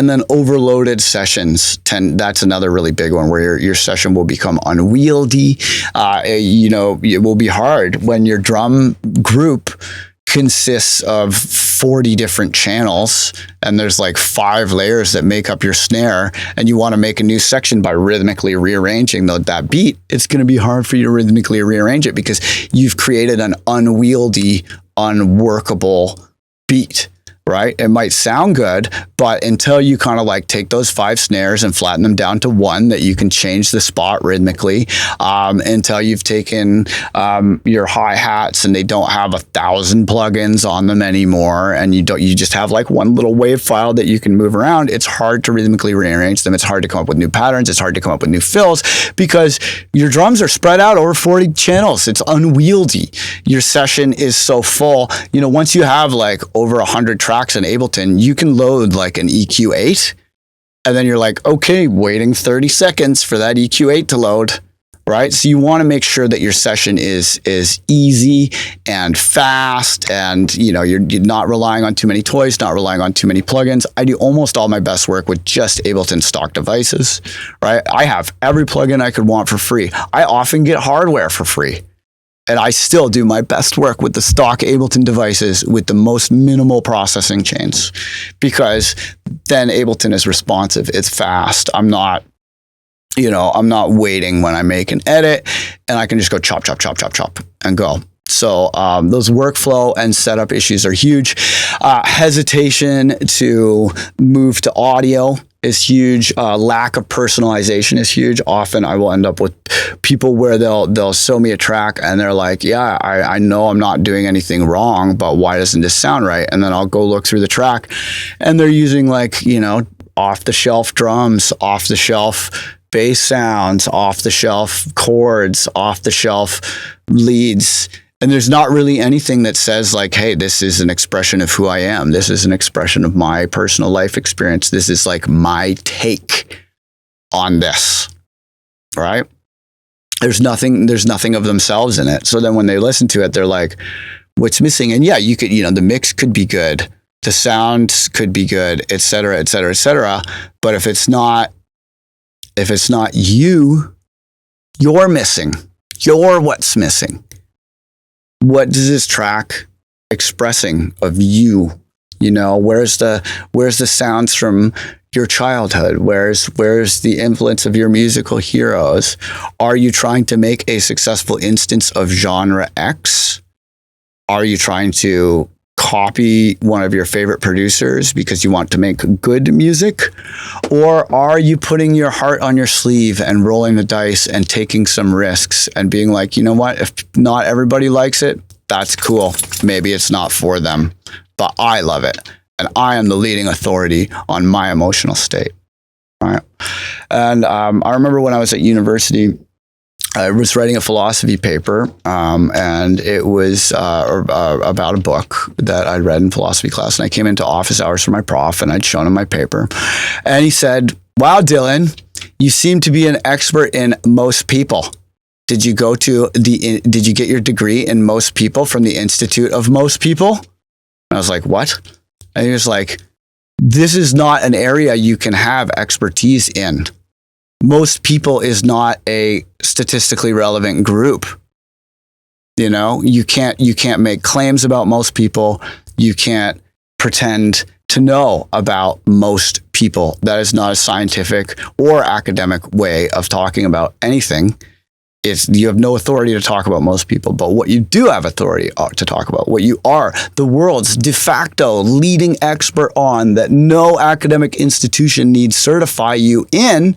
then overloaded sessions that's another really big one where your session will become unwieldy. It will be hard when your drum group consists of 40 different channels and there's like 5 layers that make up your snare, and you want to make a new section by rhythmically rearranging that beat. It's going to be hard for you to rhythmically rearrange it because you've created an unwieldy, unworkable beat. Right? It might sound good, but until you kind of like take those 5 snares and flatten them down to 1 that you can change the spot rhythmically, until you've taken your hi-hats and they don't have 1,000 plugins on them anymore, and you just have like one little wave file that you can move around, it's hard to rhythmically rearrange them. It's hard to come up with new patterns. It's hard to come up with new fills because your drums are spread out over 40 channels. It's unwieldy. Your session is so full. Once you have like over 100 tracks in Ableton, you can load like an EQ8, and then you're like, okay, waiting 30 seconds for that EQ8 to load, right? So you want to make sure that your session is easy and fast, and you're not relying on too many toys, not relying on too many plugins. I do almost all my best work with just Ableton stock devices, right? I have every plugin I could want for free. I often get hardware for free. And I still do my best work with the stock Ableton devices with the most minimal processing chains, because then Ableton is responsive. It's fast. I'm not waiting when I make an edit, and I can just go chop, chop, chop, chop, chop and go. So those workflow and setup issues are huge. Hesitation to move to audio is huge. Lack of personalization is huge. Often I will end up with people where they'll show me a track and they're like, yeah, I know I'm not doing anything wrong, but why doesn't this sound right? And then I'll go look through the track and they're using like, off the shelf drums, off the shelf bass sounds, off the shelf chords, off the shelf leads. And there's not really anything that says like, hey, this is an expression of who I am. This is an expression of my personal life experience. This is like my take on this, right? There's nothing of themselves in it. So then when they listen to it, they're like, what's missing? And yeah, you could, the mix could be good. The sound could be good, et cetera, et cetera, et cetera. But if it's not you, you're missing. You're what's missing. What is this track expressing of you? Where's the sounds from your childhood? Where's the influence of your musical heroes? Are you trying to make a successful instance of genre X? Are you trying to copy one of your favorite producers because you want to make good music? Or are you putting your heart on your sleeve and rolling the dice and taking some risks and being like, you know what, if not everybody likes it, that's cool. Maybe it's not for them, but I love it. And I am the leading authority on my emotional state. Right. And I remember when I was at university, I was writing a philosophy paper, and it was about a book that I'd read in philosophy class. And I came into office hours for my prof, and I'd shown him my paper. And he said, wow, Dylan, you seem to be an expert in most people. Did you did you get your degree in most people from the Institute of Most People? And I was like, what? And he was like, this is not an area you can have expertise in. Most people is not a statistically relevant group. You know, you can't make claims about most people. You can't pretend to know about most people. That is not a scientific or academic way of talking about anything. You have no authority to talk about most people, but what you do have authority to talk about, what you are the world's de facto leading expert on, that no academic institution needs certify you in,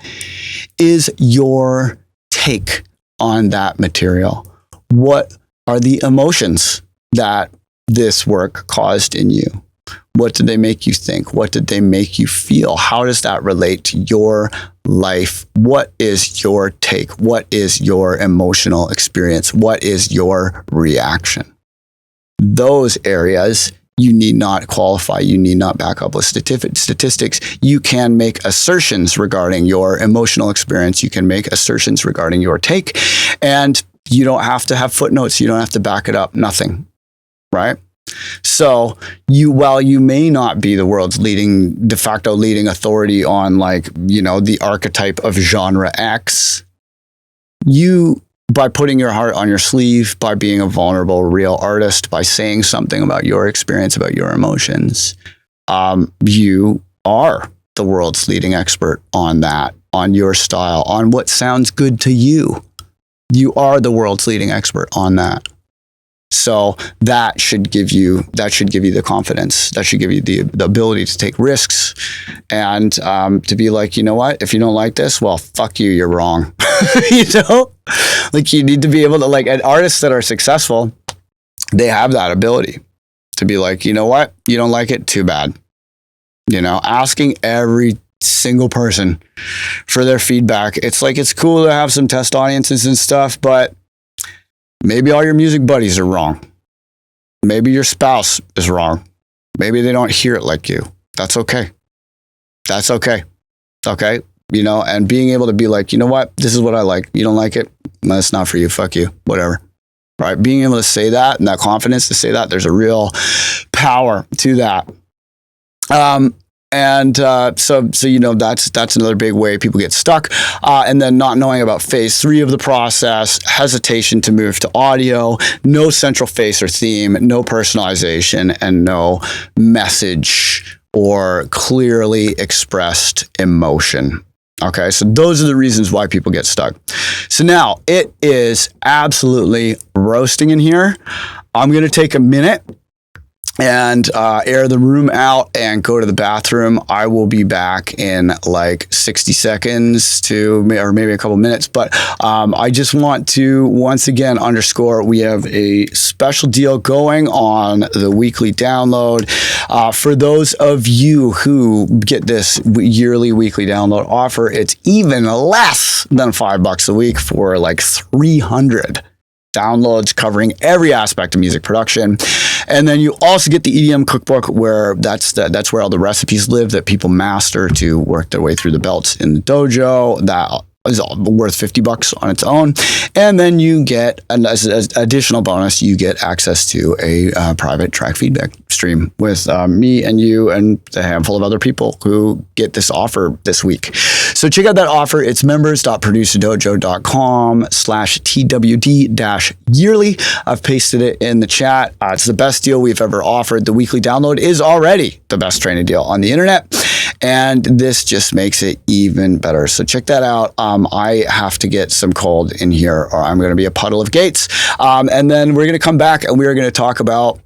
is your take on that material. What are the emotions that this work caused in you? What did they make you think? What did they make you feel? How does that relate to your life? What is your take? What is your emotional experience? What is your reaction? Those areas you need not qualify. You need not back up with statistics. You can make assertions regarding your emotional experience. You can make assertions regarding your take, and you don't have to have footnotes. You don't have to back it up. Nothing, right? So while you may not be the world's de facto leading authority on, like, you know, the archetype of genre X, you, by putting your heart on your sleeve, by being a vulnerable, real artist, by saying something about your experience, about your emotions, you are the world's leading expert on that, on your style, on what sounds good to you. You are the world's leading expert on that. So that should give you the confidence. That should give you the ability to take risks and to be like, you know what? If you don't like this, well, fuck you. You're wrong. You know, like, you need to be able to, like, and artists that are successful, they have that ability to be like, you know what? You don't like it? Too bad. You know, asking every single person for their feedback. It's like, it's cool to have some test audiences and stuff, but maybe all your music buddies are wrong. Maybe your spouse is wrong. Maybe they don't hear it like you. That's okay. That's okay. Okay. You know, and being able to be like, you know what? This is what I like. You don't like it? Well, it's not for you. Fuck you. Whatever. Right. Being able to say that, and that confidence to say that, there's a real power to that. So you know, that's another big way people get stuck. And then not knowing about phase 3 of the process, hesitation to move to audio, no central face or theme, no personalization, and no message or clearly expressed emotion. Okay, so those are the reasons why people get stuck. So now it is absolutely roasting in here. I'm going to take a minute and air the room out and go to the bathroom. I will be back in like 60 seconds or maybe a couple minutes. But I just want to once again underscore, we have a special deal going on the weekly download. For those of you who get this yearly weekly download offer, it's even less than $5 a week for like 300 downloads covering every aspect of music production. And then you also get the EDM cookbook, where that's where all the recipes live that people master to work their way through the belts in the dojo. That is worth $50 on its own. And then you get, as an additional bonus, you get access to a private track feedback stream with me and you and a handful of other people who get this offer this week. So check out that offer. It's members.producerdojo.com/TWD-yearly. I've pasted it in the chat. It's the best deal we've ever offered. The weekly download is already the best training deal on the internet, and this just makes it even better. So check that out. I have to get some cold in here, or I'm going to be a puddle of Gates. And then we're going to come back and we're going to talk about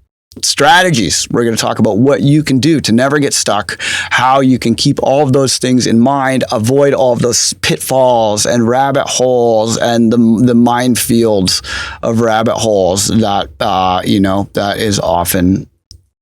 strategies. We're going to talk about what you can do to never get stuck, how you can keep all of those things in mind, avoid all of those pitfalls and rabbit holes and the minefields of rabbit holes that, that is often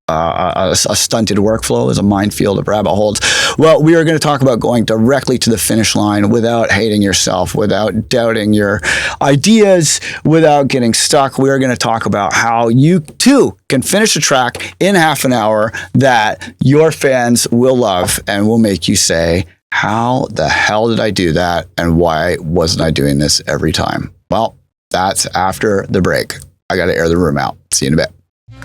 a stunted workflow, is a minefield of rabbit holes. Well, we are going to talk about going directly to the finish line without hating yourself, without doubting your ideas, without getting stuck. We are going to talk about how you too can finish a track in half an hour that your fans will love and will make you say, how the hell did I do that? And why wasn't I doing this every time? Well, That's after the break. I got to air the room out. See you in a bit.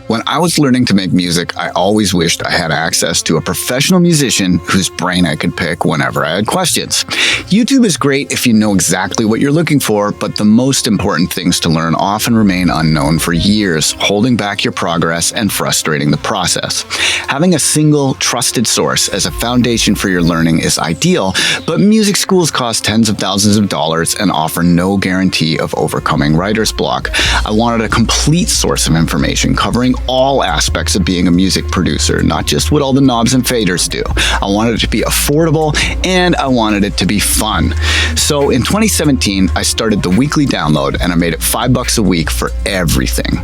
When I was learning to make music, I always wished I had access to a professional musician whose brain I could pick whenever I had questions. YouTube is great if you know exactly what you're looking for, but the most important things to learn often remain unknown for years, holding back your progress and frustrating the process. Having a single, trusted source as a foundation for your learning is ideal, but music schools cost tens of thousands of dollars and offer no guarantee of overcoming writer's block. I wanted a complete source of information covering all aspects of being a music producer, not just what all the knobs and faders do. I wanted it to be affordable and I wanted it to be fun. So in 2017, I started the weekly download and I made it $5 a week for everything.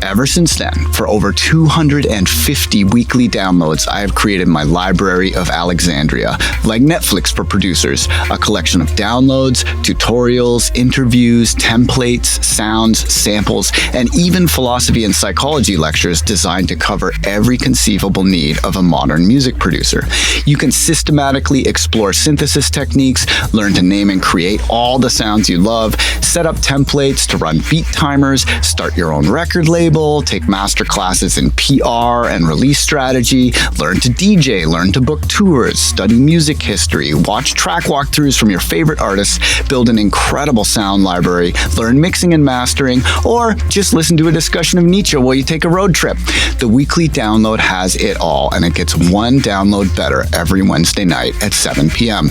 Ever since then, for over 250 weekly downloads, I have created my library of Alexandria, like Netflix for producers, a collection of downloads, tutorials, interviews, templates, sounds, samples, and even philosophy and psychology lectures designed to cover every conceivable need of a modern music producer. You can systematically explore synthesis techniques, learn to name and create all the sounds you love, set up templates to run beat timers, start your own record label, take master classes in PR and release strategy, learn to DJ, learn to book tours, study music history, watch track walkthroughs from your favorite artists, build an incredible sound library, learn mixing and mastering, or just listen to a discussion of Nietzsche while you take a road trip. The weekly download has it all, and it gets one download better every Wednesday night at 7 p.m.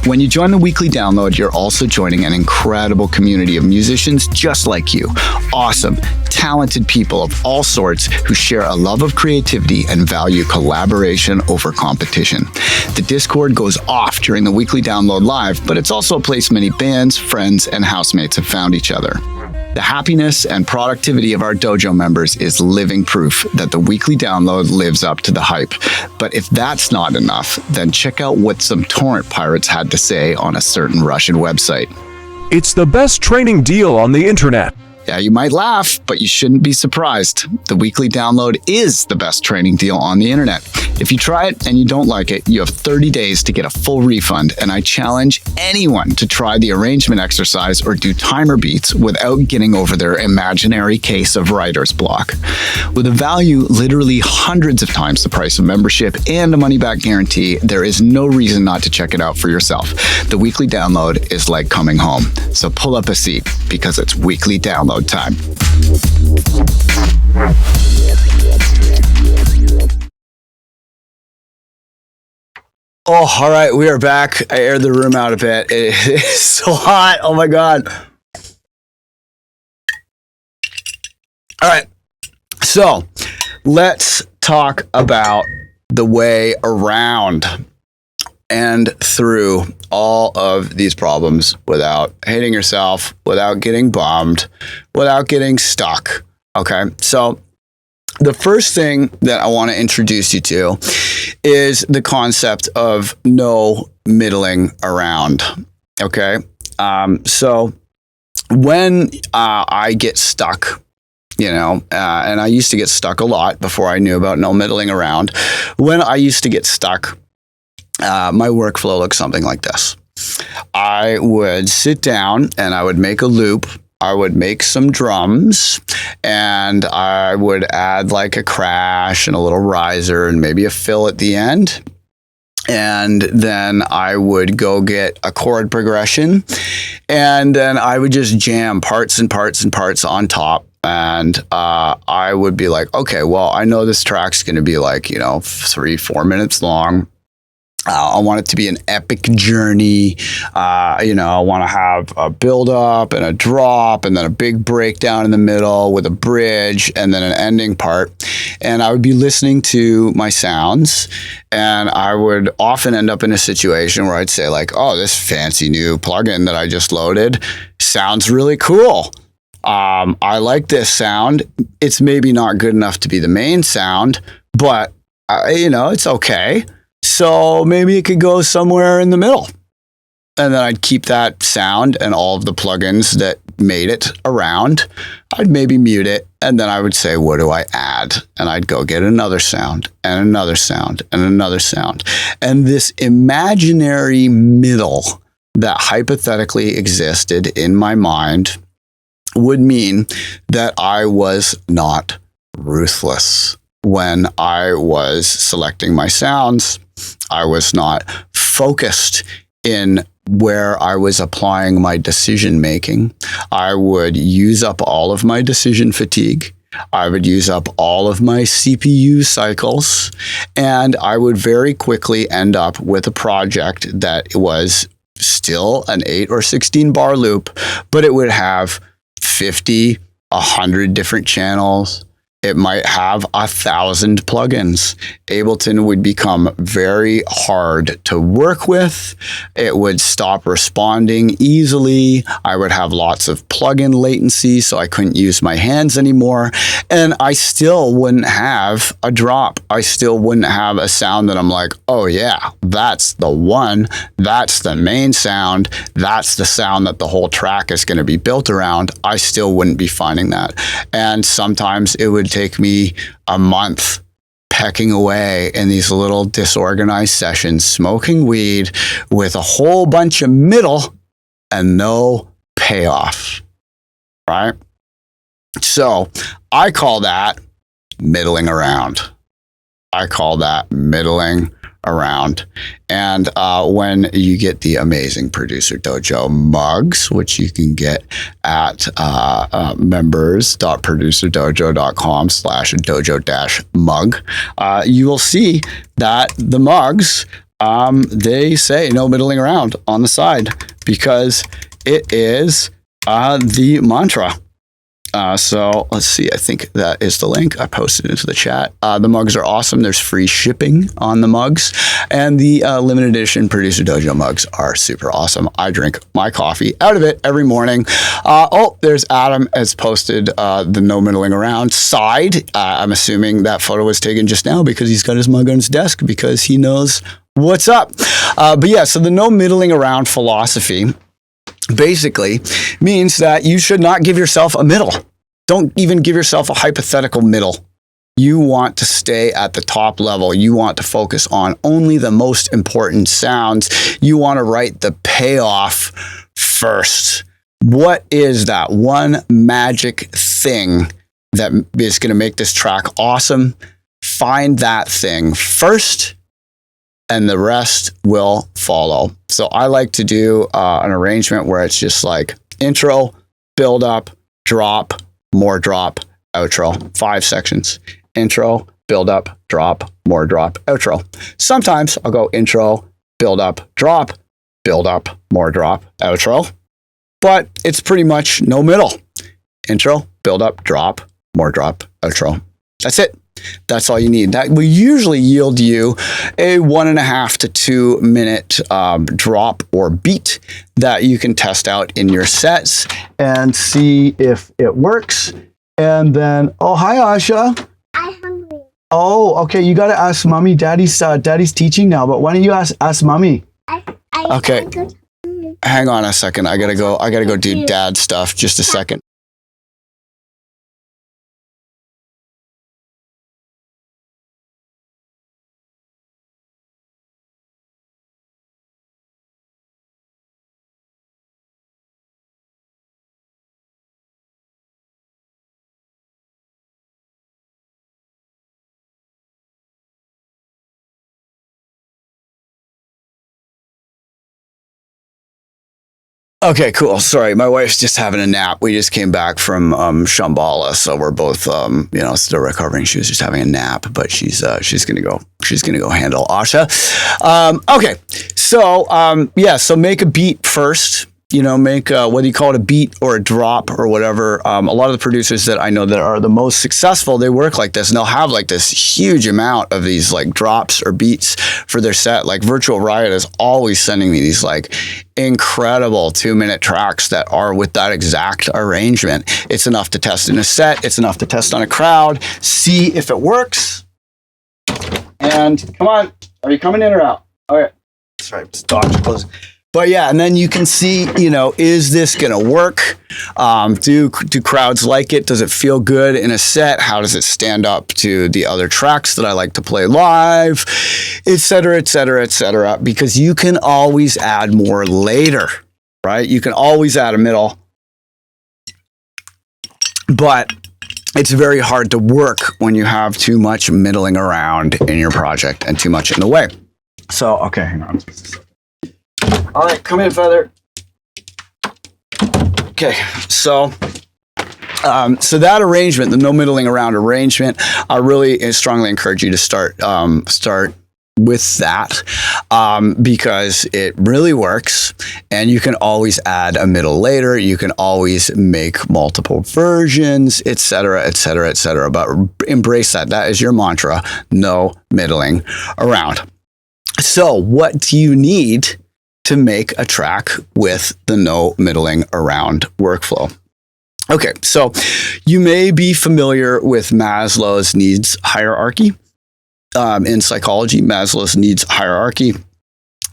When you join the weekly download, you're also joining an incredible community of musicians just like you. Awesome, talented people of all sorts who share a love of creativity and value collaboration over competition. The Discord goes off during the weekly download live, but it's also a place many bands, friends, and housemates have found each other. The happiness and productivity of our dojo members is living proof that the weekly download lives up to the hype. But if that's not enough, then check out what some torrent pirates had to say on a certain Russian website. It's the best training deal on the internet. Yeah, you might laugh, but you shouldn't be surprised. The weekly download is the best training deal on the internet. If you try it and you don't like it, you have 30 days to get a full refund, and I challenge anyone to try the arrangement exercise or do timer beats without getting over their imaginary case of writer's block. With a value literally hundreds of times the price of membership and a money-back guarantee, there is no reason not to check it out for yourself. The weekly download is like coming home, so pull up a seat because it's weekly download time. Oh, all right, we are back. I aired the room out a bit. It is so hot. Oh my God. All right, so let's talk about the way around and through all of these problems without hating yourself, without getting bummed, without getting stuck. Okay, so the first thing that I want to introduce you to is the concept of no middling around. Okay, so when I get stuck, and I used to get stuck a lot before I knew about no middling around. When I used to get stuck, my workflow looks something like this. I would sit down and I would make a loop. I would make some drums and I would add like a crash and a little riser and maybe a fill at the end. And then I would go get a chord progression and then I would just jam parts and parts and parts on top. And I would be like, okay, well, I know this track's going to be like, 3-4 minutes long. I want it to be an epic journey. I want to have a build up and a drop and then a big breakdown in the middle with a bridge and then an ending part. And I would be listening to my sounds and I would often end up in a situation where I'd say like, oh, this fancy new plugin that I just loaded sounds really cool. I like this sound. It's maybe not good enough to be the main sound, but it's okay. So maybe it could go somewhere in the middle. And then I'd keep that sound and all of the plugins that made it around. I'd maybe mute it. And then I would say, what do I add? And I'd go get another sound and another sound and another sound. And this imaginary middle that hypothetically existed in my mind would mean that I was not ruthless when I was selecting my sounds. I was not focused in where I was applying my decision making. I would use up all of my decision fatigue. I would use up all of my CPU cycles, and I would very quickly end up with a project that was still an 8 or 16 bar loop, but it would have 50, 100 different channels. It might have 1,000 plugins. Ableton would become very hard to work with. It would stop responding easily. I would have lots of plugin latency, so I couldn't use my hands anymore. And I still wouldn't have a drop. I still wouldn't have a sound that I'm like, oh yeah, that's the one. That's the main sound. That's the sound that the whole track is going to be built around. I still wouldn't be finding that. And sometimes it would take me a month pecking away in these little disorganized sessions, smoking weed with a whole bunch of middle and no payoff, right? So I call that middling around. I call that middling around. And when you get the amazing Producer Dojo mugs, which you can get at members.producerdojo.com/dojo-mug, you will see that the mugs, they say no middling around on the side because it is the mantra. So let's see. I think that is the link. I posted into the chat. The mugs are awesome. There's free shipping on the mugs, and the limited edition Producer Dojo mugs are super awesome. I drink my coffee out of it every morning. There's Adam has posted the no middling around side. I'm assuming that photo was taken just now because he's got his mug on his desk because he knows what's up. But yeah, so the no middling around philosophy basically means that you should not give yourself a middle. Don't even give yourself a hypothetical middle. You want to stay at the top level. You want to focus on only the most important sounds. You want to write the payoff first. What is that one magic thing that is going to make this track awesome? Find that thing first, and the rest will follow. So I like to do an arrangement where it's just like intro, build up, drop, more drop, outro. 5 sections. Intro, build up, drop, more drop, outro. Sometimes I'll go intro, build up, more drop, outro. But it's pretty much no middle. Intro, build up, drop, more drop, outro. That's it. That's all you need. That will usually yield you a 1.5 to 2 minute drop or beat that you can test out in your sets and see if it works. And then, oh, hi, Asha. I'm hungry. Oh, okay. You got to ask mommy. Daddy's teaching now, but why don't you ask mommy? Okay. Hang on a second. I gotta go do dad stuff. Just a second. Okay, cool. Sorry, my wife's just having a nap. We just came back from Shambhala, so we're both still recovering. She was just having a nap, but she's gonna go handle Asha. Okay, so so make a beat first. Make whether you call it a beat or a drop or whatever. A lot of the producers that I know that are the most successful, they work like this, and they'll have like this huge amount of these like drops or beats for their set. Like Virtual Riot is always sending me these like incredible 2-minute tracks that are with that exact arrangement. It's enough to test in a set. It's enough to test on a crowd. See if it works. And come on, are you coming in or out? Okay, sorry, just dodge closing. But yeah, and then you can see, is this going to work? Do crowds like it? Does it feel good in a set? How does it stand up to the other tracks that I like to play live, et cetera, et cetera, et cetera? Because you can always add more later, right? You can always add a middle. but it's very hard to work when you have too much middling around in your project and too much in the way. So, okay, hang on. All right, come in, Feather. Okay, so that arrangement, the no middling around arrangement, I really strongly encourage you to start with that because it really works, and you can always add a middle later. You can always make multiple versions, etc., etc., etc. But embrace that. That is your mantra: no middling around. So, what do you need to make a track with the no middling around workflow? Okay, so you may be familiar with Maslow's needs hierarchy. In psychology, Maslow's needs hierarchy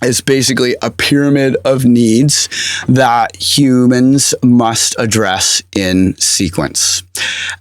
is basically a pyramid of needs that humans must address in sequence.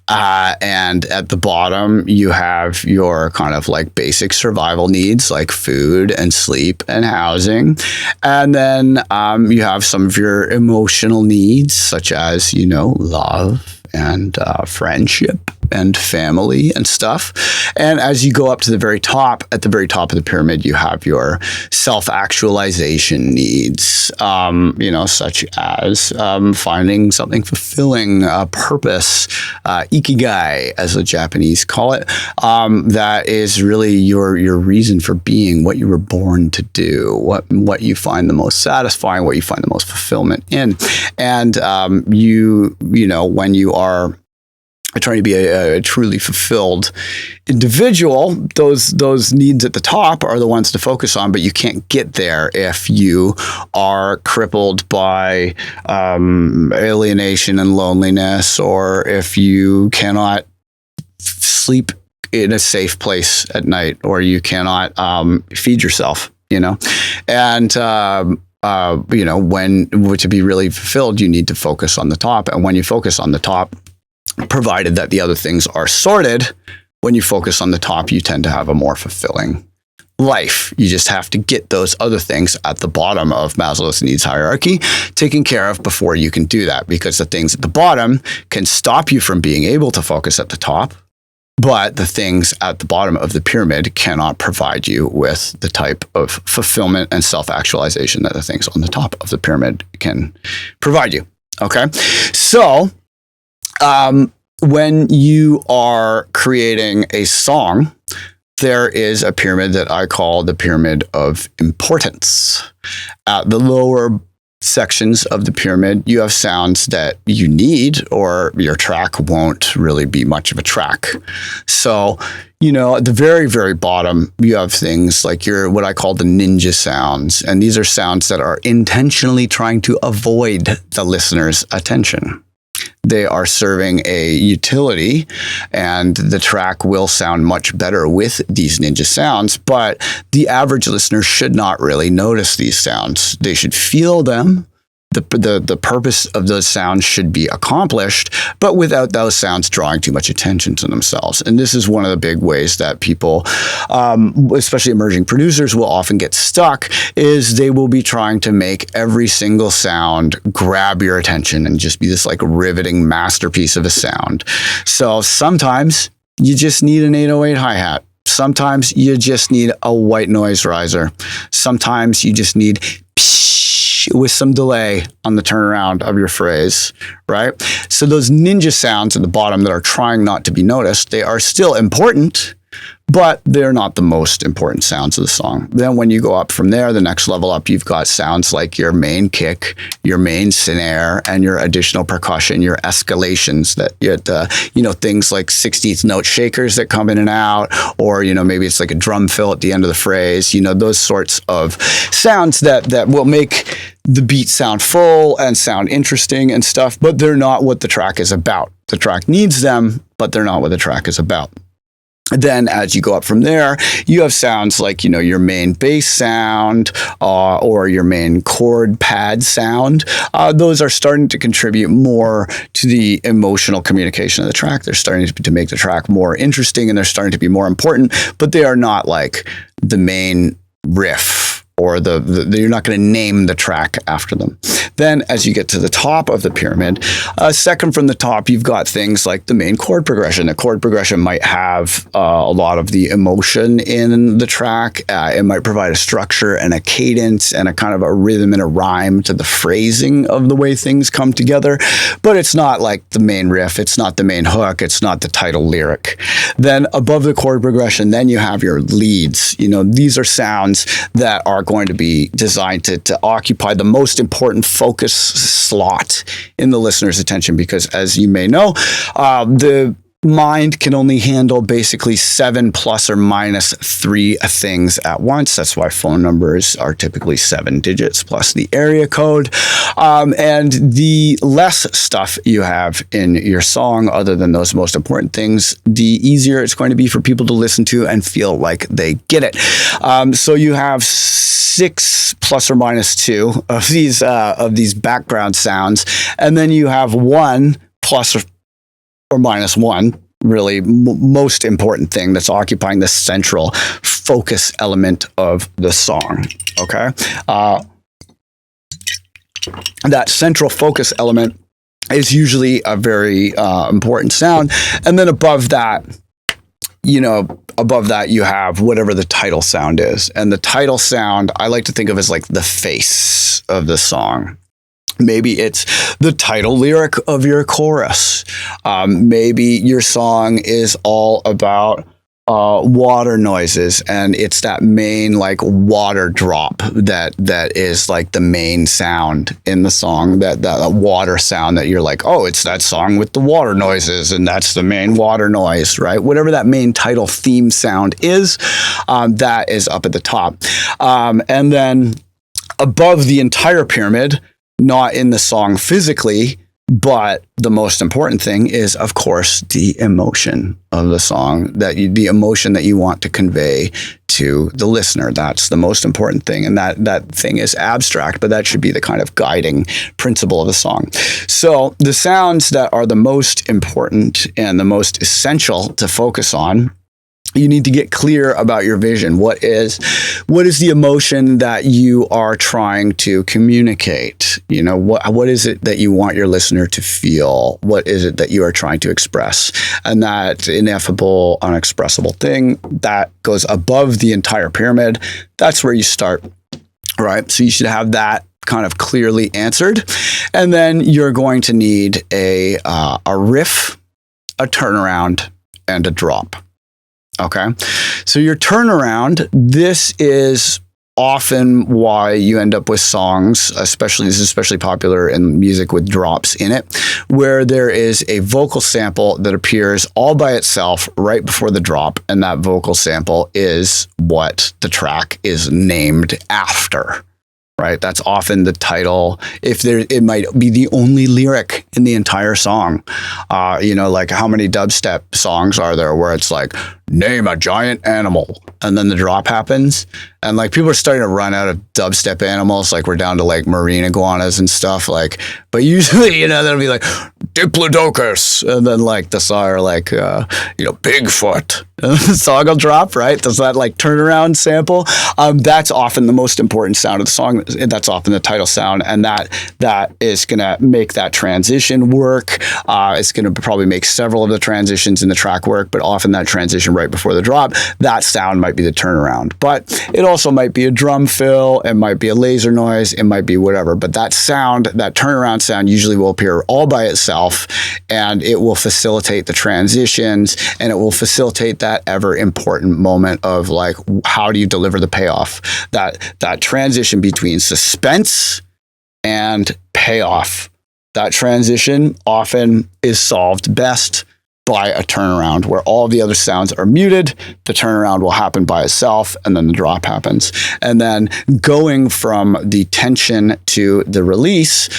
And at the bottom, you have your kind of like basic survival needs like food and sleep and housing. And then you have some of your emotional needs, such as, love and friendship and family and stuff. And as you go up to the very top, at the very top of the pyramid, you have your self-actualization needs, such as finding something fulfilling, purpose, ikigai, as the Japanese call it. That is really your reason for being, what you were born to do, what you find the most satisfying, what you find the most fulfillment in. And when you are trying to be a truly fulfilled individual, those needs at the top are the ones to focus on, but you can't get there if you are crippled by alienation and loneliness, or if you cannot sleep in a safe place at night, or you cannot feed yourself, and to be really fulfilled, you need to focus on the top. And when you focus on the top, provided that the other things are sorted, when you focus on the top, you tend to have a more fulfilling life. You just have to get those other things at the bottom of Maslow's needs hierarchy taken care of before you can do that, because the things at the bottom can stop you from being able to focus at the top, but the things at the bottom of the pyramid cannot provide you with the type of fulfillment and self-actualization that the things on the top of the pyramid can provide you. Okay? So, when you are creating a song, there is a pyramid that I call the pyramid of importance. At the lower sections of the pyramid, you have sounds that you need, or your track won't really be much of a track. So, at the very, very bottom, you have things like what I call the ninja sounds. And these are sounds that are intentionally trying to avoid the listener's attention. They are serving a utility, and the track will sound much better with these ninja sounds, but the average listener should not really notice these sounds. They should feel them. The purpose of those sounds should be accomplished, but without those sounds drawing too much attention to themselves. And this is one of the big ways that people, especially emerging producers, will often get stuck, is they will be trying to make every single sound grab your attention and just be this like riveting masterpiece of a sound. So sometimes you just need an 808 hi-hat. Sometimes you just need a white noise riser. Sometimes you just need with some delay on the turnaround of your phrase, right? So those ninja sounds at the bottom that are trying not to be noticed, they are still important, but they're not the most important sounds of the song. Then when you go up from there, the next level up, you've got sounds like your main kick, your main snare, and your additional percussion, your escalations that things like 16th note shakers that come in and out, or, maybe it's like a drum fill at the end of the phrase, those sorts of sounds that will make the beat sound full and sound interesting and stuff, but they're not what the track is about. The track needs them, but they're not what the track is about. Then as you go up from there, you have sounds like, your main bass sound or your main chord pad sound. Those are starting to contribute more to the emotional communication of the track. They're starting to make the track more interesting, and they're starting to be more important, but they are not like the main riff or you're not going to name the track after them. Then as you get to the top of the pyramid, second from the top, you've got things like the main chord progression. The chord progression might have a lot of the emotion in the track. It might provide a structure and a cadence and a kind of a rhythm and a rhyme to the phrasing of the way things come together. But it's not like the main riff. It's not the main hook. It's not the title lyric. Then above the chord progression, then you have your leads. These are sounds that are going to be designed to occupy the most important focus slot in the listener's attention, because as you may know, the mind can only handle basically 7 plus or minus 3 things at once. That's why phone numbers are typically 7 digits plus the area code. And the less stuff you have in your song, other than those most important things, the easier it's going to be for people to listen to and feel like they get it. So you have 6 plus or minus 2 of these background sounds, and then you have 1 plus or minus 1, really most important thing that's occupying the central focus element of the song. Okay, that central focus element is usually a very important sound, and then above that, you have whatever the title sound is. And the title sound, I like to think of as like the face of the song. Maybe it's the title lyric of your chorus. Maybe your song is all about water noises, and it's that main like water drop that is like the main sound in the song, that water sound that you're like, oh, it's that song with the water noises, and that's the main water noise, right? Whatever that main title theme sound is, that is up at the top. And then above the entire pyramid, not in the song physically, but the most important thing is, of course, the emotion of the song, the emotion that you want to convey to the listener. That's the most important thing. And that thing is abstract, but that should be the kind of guiding principle of the song. So the sounds that are the most important and the most essential to focus on, you need to get clear about your vision. What is the emotion that you are trying to communicate? What is it that you want your listener to feel? What is it that you are trying to express? And that ineffable, unexpressible thing that goes above the entire pyramid, that's where you start, right? So you should have that kind of clearly answered. And then you're going to need a riff, a turnaround, and a drop. Okay, so your turnaround, this is often why you end up with songs, this is especially popular in music with drops in it, where there is a vocal sample that appears all by itself right before the drop, and that vocal sample is what the track is named after. Right, that's often the title. It might be the only lyric in the entire song. Like how many dubstep songs are there where it's like, name a giant animal, and then the drop happens, and like people are starting to run out of dubstep animals. Like we're down to like marine iguanas and stuff. Like, but usually, that'll be like Diplodocus, and then like the song are like, Bigfoot. And the song will drop, right? Does that like turnaround sample? That's often the most important sound of the song. That's often the title sound, and that is going to make that transition work. It's going to probably make several of the transitions in the track work, but often that transition right before the drop, that sound might be the turnaround. But it also might be a drum fill, it might be a laser noise, it might be whatever. But that sound, that turnaround sound, usually will appear all by itself, and it will facilitate the transitions, and it will facilitate that ever important moment of like, how do you deliver the payoff? That transition between suspense and payoff. That transition often is solved best by a turnaround, where all the other sounds are muted, the turnaround will happen by itself, and then the drop happens. And then going from the tension to the release,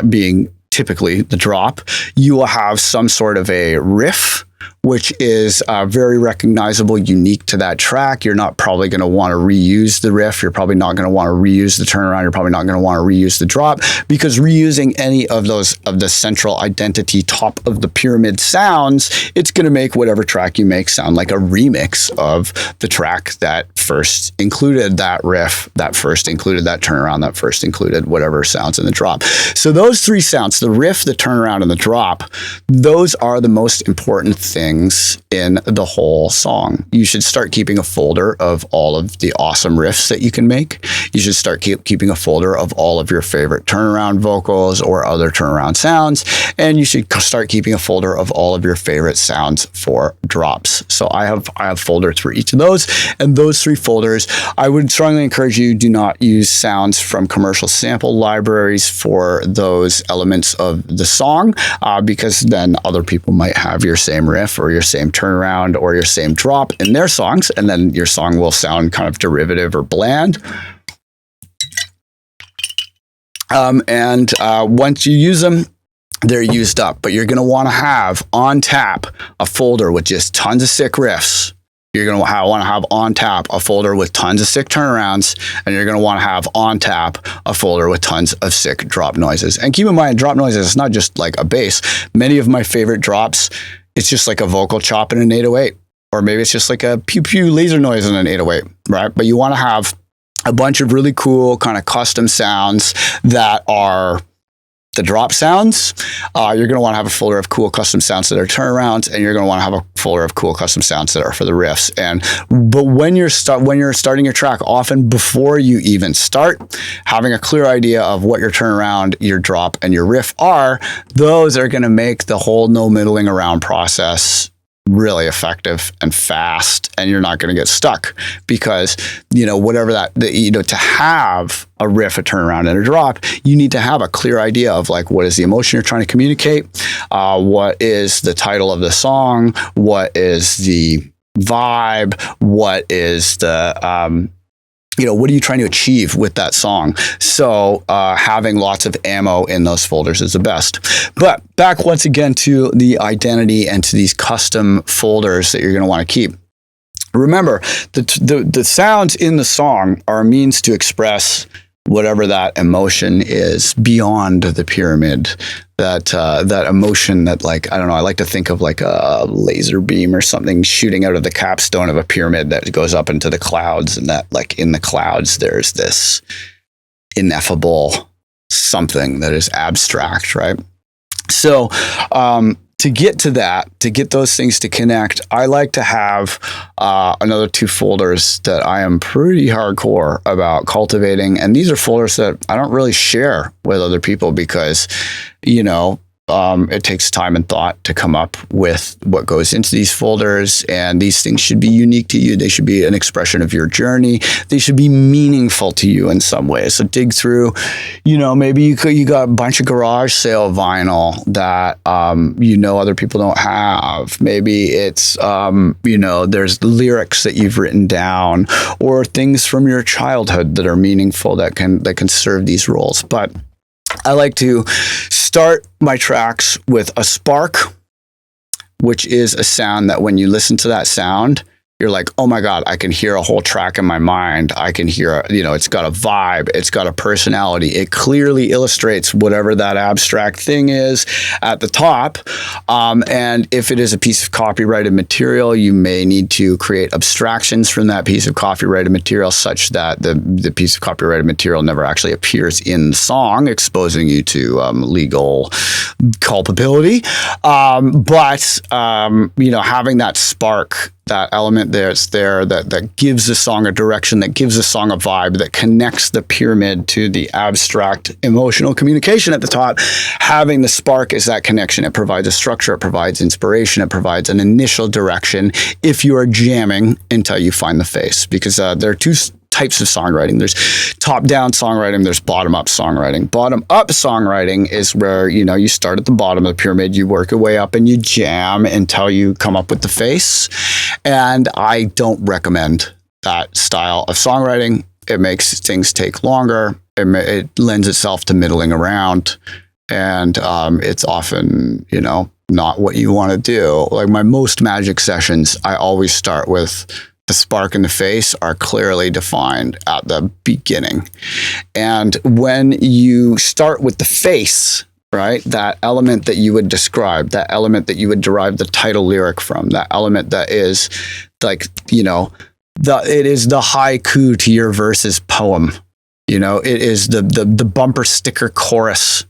being typically the drop, you will have some sort of a riff, which is very recognizable, unique to that track. You're not probably going to want to reuse the riff. You're probably not going to want to reuse the turnaround. You're probably not going to want to reuse the drop, because reusing any of those of the central identity top of the pyramid sounds, it's going to make whatever track you make sound like a remix of the track that first included that riff, that first included that turnaround, that first included whatever sounds in the drop. So those three sounds, the riff, the turnaround, and the drop, those are the most important things in the whole song. You should start keeping a folder of all of the awesome riffs that you can make. You should start keeping a folder of all of your favorite turnaround vocals or other turnaround sounds. And you should start keeping a folder of all of your favorite sounds for drops. So I have folders for each of those. And those three folders, I would strongly encourage you, do not use sounds from commercial sample libraries for those elements of the song, because then other people might have your same riff or your same turnaround or your same drop in their songs, and then your song will sound kind of derivative or bland. And once you use them, they're used up. But you're going to want to have on tap a folder with just tons of sick riffs. You're going to want to have on tap a folder with tons of sick turnarounds, and you're going to want to have on tap a folder with tons of sick drop noises. And keep in mind, drop noises, it's not just like a bass. Many of my favorite drops, it's just like a vocal chop in an 808, or maybe it's just like a pew pew laser noise in an 808, right? But you want to have a bunch of really cool kind of custom sounds that are the drop sounds. You're going to want to have a folder of cool custom sounds that are turnarounds, and you're going to want to have a folder of cool custom sounds that are for the riffs. But when you're starting your track, often before you even start, having a clear idea of what your turnaround, your drop, and your riff are, those are going to make the whole no middling around process really effective and fast, and you're not going to get stuck, because whatever to have a riff, a turnaround, and a drop, you need to have a clear idea of like, what is the emotion you're trying to communicate, what is the title of the song, what is the vibe, what is the what are you trying to achieve with that song? So having lots of ammo in those folders is the best. But back once again to the identity and to these custom folders that you're going to want to keep. Remember, the sounds in the song are a means to express whatever that emotion is beyond the pyramid. That emotion that, like, I don't know, I like to think of like a laser beam or something shooting out of the capstone of a pyramid that goes up into the clouds, and that, like, in the clouds there's this ineffable something that is abstract, right? So to get to that, to get those things to connect, I like to have another two folders that I am pretty hardcore about cultivating. And these are folders that I don't really share with other people, because, it takes time and thought to come up with what goes into these folders, and these things should be unique to you. They should be an expression of your journey. They should be meaningful to you in some way. So dig through, maybe you got a bunch of garage sale vinyl that other people don't have. Maybe it's there's lyrics that you've written down, or things from your childhood that are meaningful that can serve these roles. But I like to start my tracks with a spark, which is a sound that when you listen to that sound, you're like, oh my God, I can hear a whole track in my mind. I can hear, it's got a vibe. It's got a personality. It clearly illustrates whatever that abstract thing is at the top. And if it is a piece of copyrighted material, you may need to create abstractions from that piece of copyrighted material such that the piece of copyrighted material never actually appears in the song, exposing you to legal culpability. But having that spark, that element that gives the song a direction, that gives the song a vibe, that connects the pyramid to the abstract emotional communication at the top. Having the spark is that connection. It provides a structure, it provides inspiration, it provides an initial direction if you are jamming until you find the face. Because there are two types of songwriting. There's top-down songwriting, there's bottom-up songwriting. Bottom-up songwriting is where, you start at the bottom of the pyramid, you work your way up and you jam until you come up with the face. And I don't recommend that style of songwriting. It makes things take longer. It lends itself to middling around. And it's often, not what you want to do. Like my most magic sessions, I always start with the spark and the face are clearly defined at the beginning. And when you start with the face, right, that element that you would describe, that element that you would derive the title lyric from, that element that is like, it is the haiku to your versus poem. You know, it is the bumper sticker chorus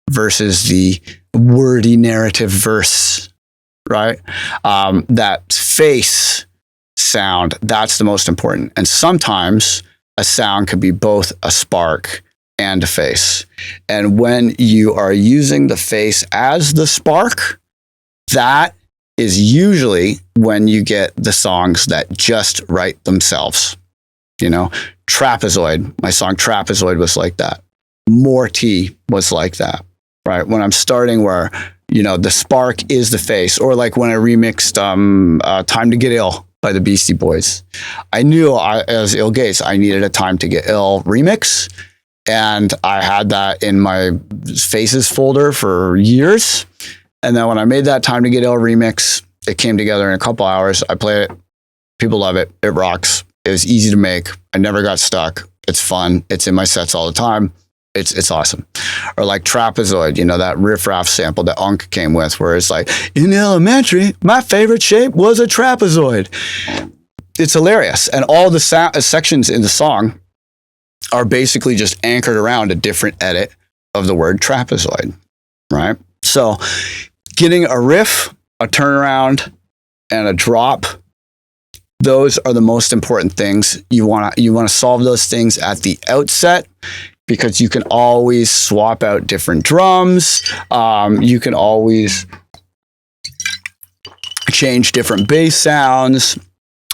versus the wordy narrative verse, right? That face sound, that's the most important. And sometimes a sound could be both a spark and a face. And when you are using the face as the spark, that is usually when you get the songs that just write themselves. You know, Trapezoid, my song Trapezoid was like that. Morty was like that, right? When I'm starting where, you know, the spark is the face, or like when I remixed Time to Get Ill by the Beastie Boys. I knew as ill.Gates, I needed a Time to Get Ill remix. And I had that in my faces folder for years. And then when I made that Time to Get Ill remix, it came together in a couple hours. I played it. People love it. It rocks. It was easy to make. I never got stuck. It's fun. It's in my sets all the time. It's awesome. Or like Trapezoid, you know, that riff-raff sample that Unk came with, where it's like, in elementary, my favorite shape was a trapezoid. It's hilarious. And all the sections in the song are basically just anchored around a different edit of the word trapezoid, right? So getting a riff, a turnaround, and a drop, those are the most important things. You want to solve those things at the outset, because you can always swap out different drums. You can always change different bass sounds.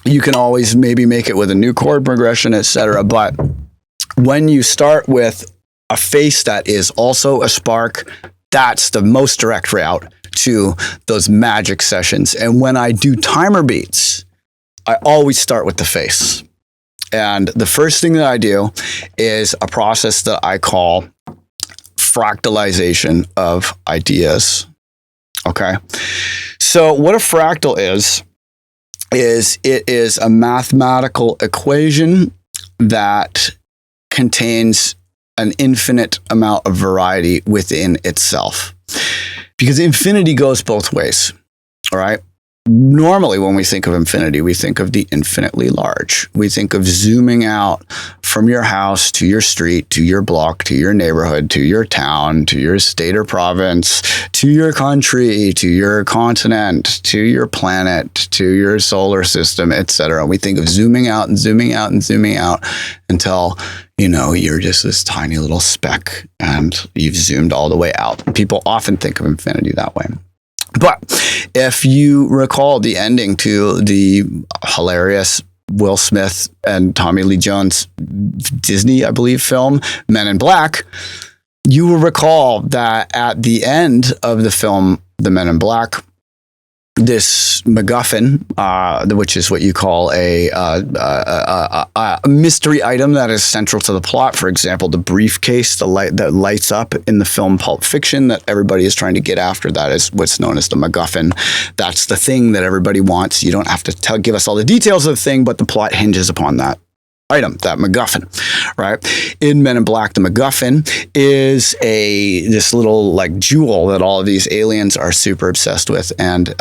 You can always maybe make it with a new chord progression, etc. But when you start with a face that is also a spark, that's the most direct route to those magic sessions. And when I do timer beats, I always start with the face. And the first thing that I do is a process that I call fractalization of ideas. Okay. So what a fractal is it is a mathematical equation that contains an infinite amount of variety within itself. Because infinity goes both ways. All right. Normally, when we think of infinity, we think of the infinitely large. We think of zooming out from your house to your street, to your block, to your neighborhood, to your town, to your state or province, to your country, to your continent, to your planet, to your solar system, etc. We think of zooming out and zooming out and zooming out until, you know, you're just this tiny little speck and you've zoomed all the way out. People often think of infinity that way. But if you recall the ending to the hilarious Will Smith and Tommy Lee Jones Disney, I believe, film, Men in Black, you will recall that at the end of the film, The Men in Black, this MacGuffin, which is what you call a mystery item that is central to the plot. For example, the briefcase, the light that lights up in the film Pulp Fiction that everybody is trying to get after. That is what's known as the MacGuffin. That's the thing that everybody wants. You don't have to give us all the details of the thing, but the plot hinges upon that item, that MacGuffin, right? In Men in Black, the MacGuffin is this little like jewel that all of these aliens are super obsessed with. And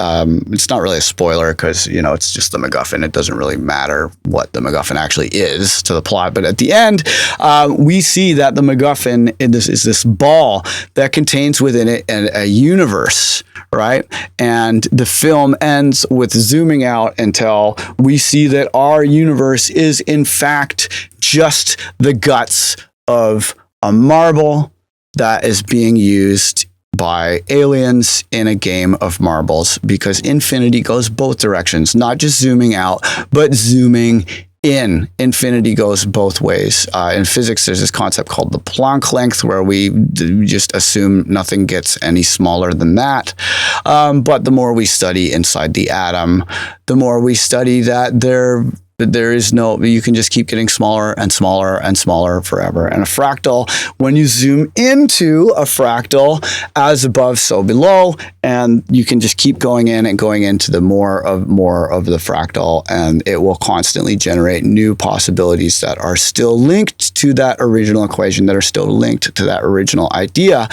it's not really a spoiler because, you know, it's just the MacGuffin. It doesn't really matter what the MacGuffin actually is to the plot. But at the end, we see that the MacGuffin is this ball that contains within it a universe, right? And the film ends with zooming out until we see that our universe is in fact just the guts of a marble that is being used by aliens in a game of marbles, because infinity goes both directions, not just zooming out, but zooming in. Infinity goes both ways. In physics, there's this concept called the Planck length, where we just assume nothing gets any smaller than that. But the more we study inside the atom, the more we study that there is no, you can just keep getting smaller and smaller and smaller forever. And a fractal, when you zoom into a fractal, as above, so below, and you can just keep going in and going into the more of the fractal, and it will constantly generate new possibilities that are still linked to that original equation, that are still linked to that original idea.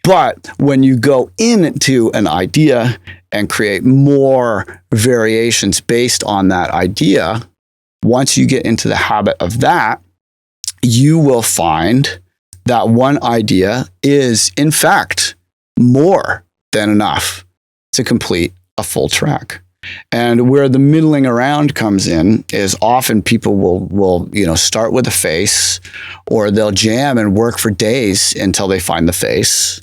But when you go into an idea and create more variations based on that idea, once you get into the habit of that, you will find that one idea is, in fact, more than enough to complete a full track. And where the middling around comes in is often people will start with a face, or they'll jam and work for days until they find the face.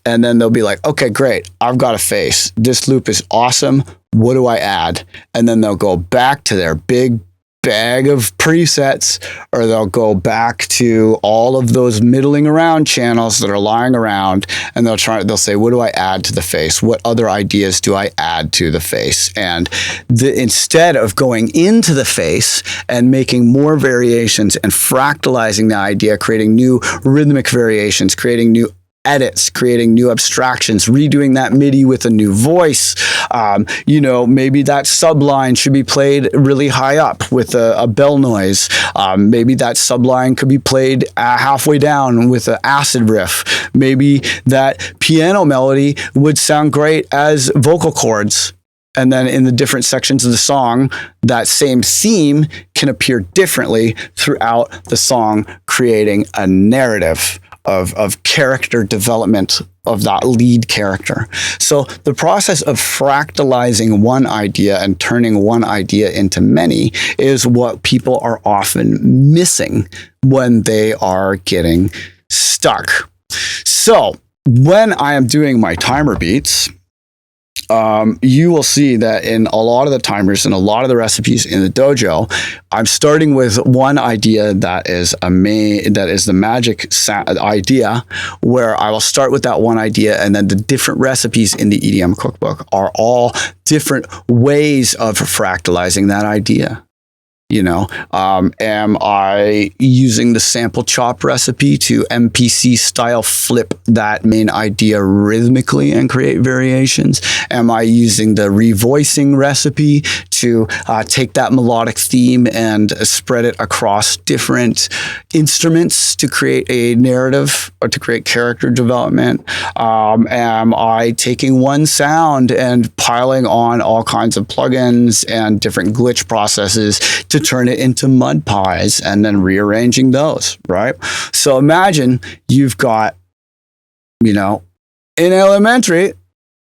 And then they'll be like, okay, great, I've got a face. This loop is awesome. What do I add? And then they'll go back to their big bag of presets, or they'll go back to all of those middling around channels that are lying around, and they'll say, what do I add to the face? What other ideas do I add to the face? And instead of going into the face and making more variations and fractalizing the idea, creating new rhythmic variations, creating new edits, creating new abstractions, redoing that MIDI with a new voice. Maybe that subline should be played really high up with a bell noise. Maybe that subline could be played halfway down with an acid riff. Maybe that piano melody would sound great as vocal chords. And then in the different sections of the song, that same theme can appear differently throughout the song, creating a narrative of character development of that lead character. So the process of fractalizing one idea and turning one idea into many is what people are often missing when they are getting stuck. So when I am doing my timer beats, you will see that in a lot of the timers and a lot of the recipes in the dojo, I'm starting with one idea that is the magic idea, where I will start with that one idea, and then the different recipes in the EDM cookbook are all different ways of fractalizing that idea. Am I using the sample chop recipe to MPC style flip that main idea rhythmically and create variations? Am I using the revoicing recipe to take that melodic theme and spread it across different instruments to create a narrative or to create character development? Am I taking one sound and piling on all kinds of plugins and different glitch processes to turn it into mud pies and then rearranging those, right? So imagine you've got, in elementary,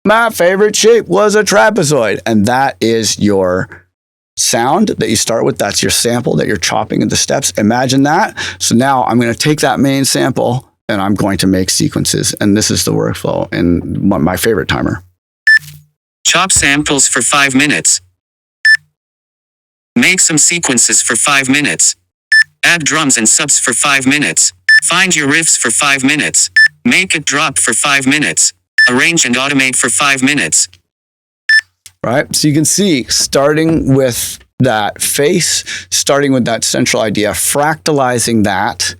my favorite shape was a trapezoid, and that is your sound that you start with. That's your sample that you're chopping into steps. Imagine that. So now I'm going to take that main sample and I'm going to make sequences. And this is the workflow in my favorite timer. Chop samples for 5 minutes. Make some sequences for 5 minutes. Add drums and subs for 5 minutes. Find your riffs for 5 minutes. Make it drop for 5 minutes. Arrange and automate for 5 minutes. Right? So you can see, starting with that face, starting with that central idea, fractalizing that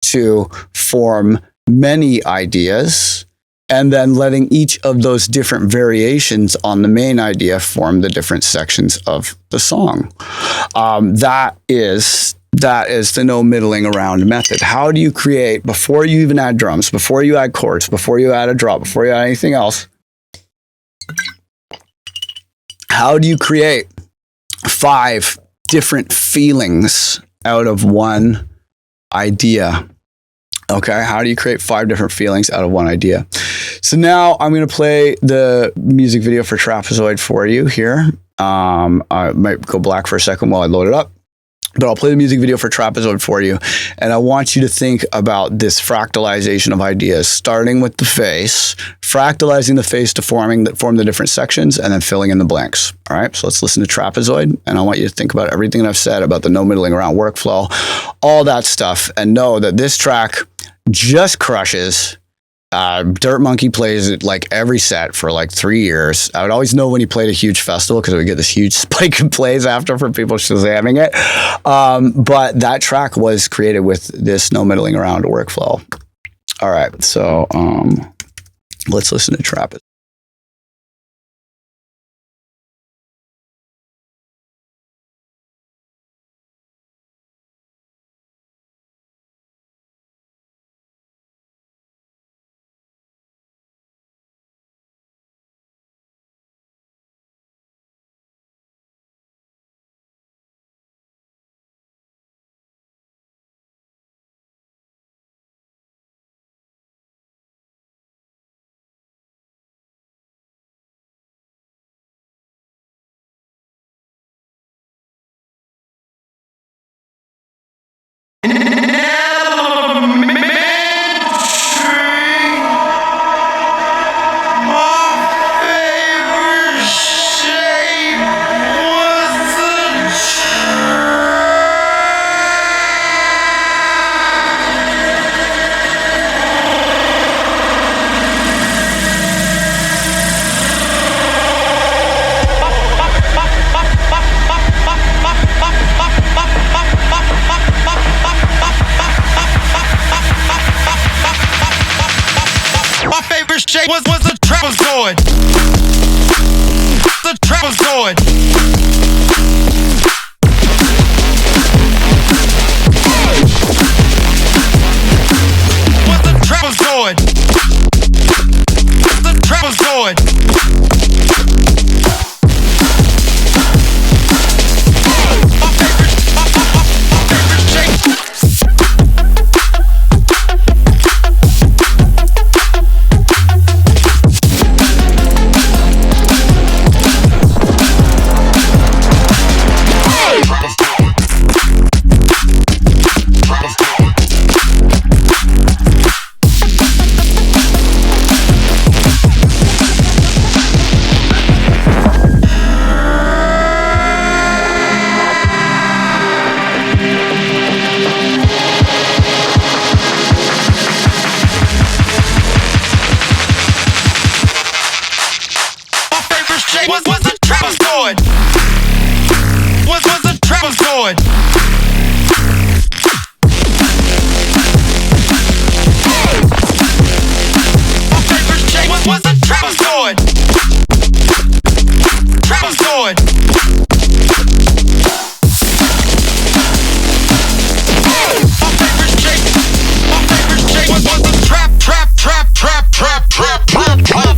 to form many ideas, and then letting each of those different variations on the main idea form the different sections of the song. That is the no middling around method. How do you create, before you even add drums, before you add chords, before you add a drop, before you add anything else, how do you create 5 different feelings out of one idea? Okay, how do you create 5 different feelings out of one idea? So now I'm going to play the music video for Trapezoid for you here. I might go black for a second while I load it up, but I'll play the music video for Trapezoid for you. And I want you to think about this fractalization of ideas, starting with the face, fractalizing the face to form the different sections, and then filling in the blanks. All right, so let's listen to Trapezoid. And I want you to think about everything that I've said about the no middling around workflow, all that stuff, and know that this track just crushes. Dirt Monkey plays it like every set for like 3 years. I would always know when he played a huge festival because we get this huge spike in plays after from people shazamming it. But that track was created with this no middling around workflow. All right, so let's listen to Trap. My favorite shape was a trapezoid. The trapezoid. Was a trapezoid. The trapezoid. My favorite shape. Was a trapezoid. Was a trapezoid. My favorite shape was a trapezoid. Trapezoid. My favorite shape was a trap.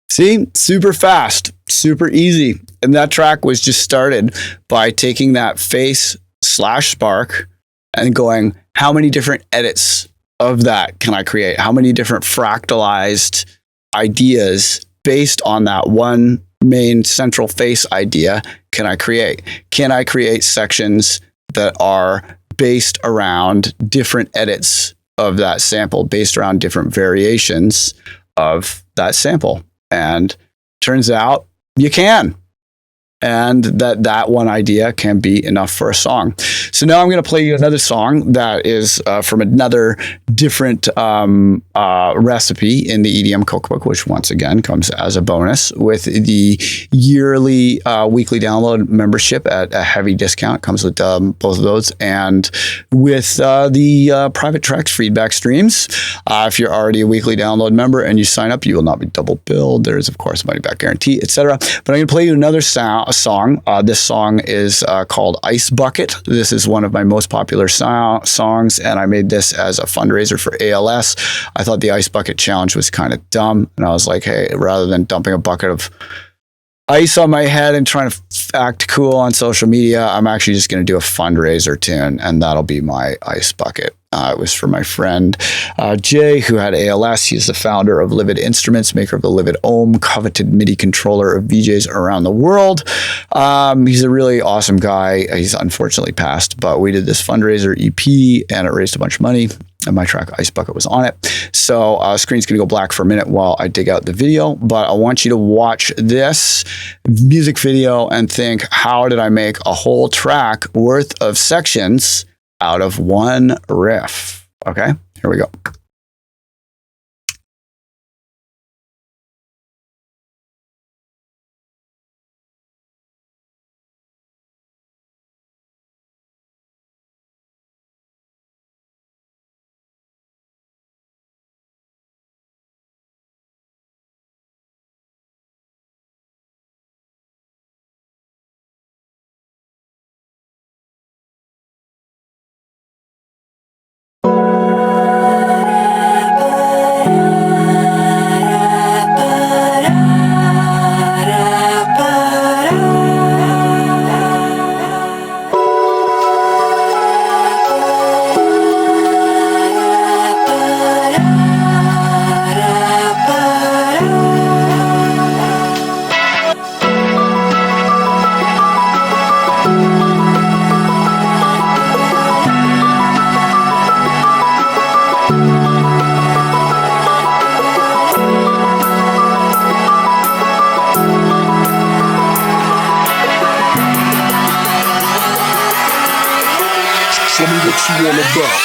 See, super fast, super easy. And that track was just started by taking that face / spark and going, how many different edits of that can I create? How many different fractalized ideas based on that one main central face idea can I create? Can I create sections that are based around different edits of that sample, based around different variations of that sample? And turns out you can. And that one idea can be enough for a song. So now I'm going to play you another song that is from another different recipe in the EDM cookbook, which once again comes as a bonus with the yearly weekly download membership at a heavy discount. Comes with both of those, and with the private tracks feedback streams. If you're already a weekly download member and you sign up, you will not be double billed. There's of course money back guarantee, etc. But I'm going to play you another song. This song is called Ice Bucket. This is one of my most popular songs, and I made this as a fundraiser for ALS. I thought the Ice Bucket Challenge was kind of dumb, and I was like, hey, rather than dumping a bucket of ice on my head and trying to act cool on social media, I'm actually just going to do a fundraiser tune, and that'll be my Ice Bucket. It was for my friend Jay, who had ALS. He's the founder of Livid Instruments, maker of the Livid Ohm, coveted MIDI controller of VJs around the world. He's a really awesome guy. He's unfortunately passed, but we did this fundraiser EP, and it raised a bunch of money, and my track Ice Bucket was on it. So screen's going to go black for a minute while I dig out the video, but I want you to watch this music video and think, how did I make a whole track worth of sections out of one riff? Okay, here we go. Show me what you all about.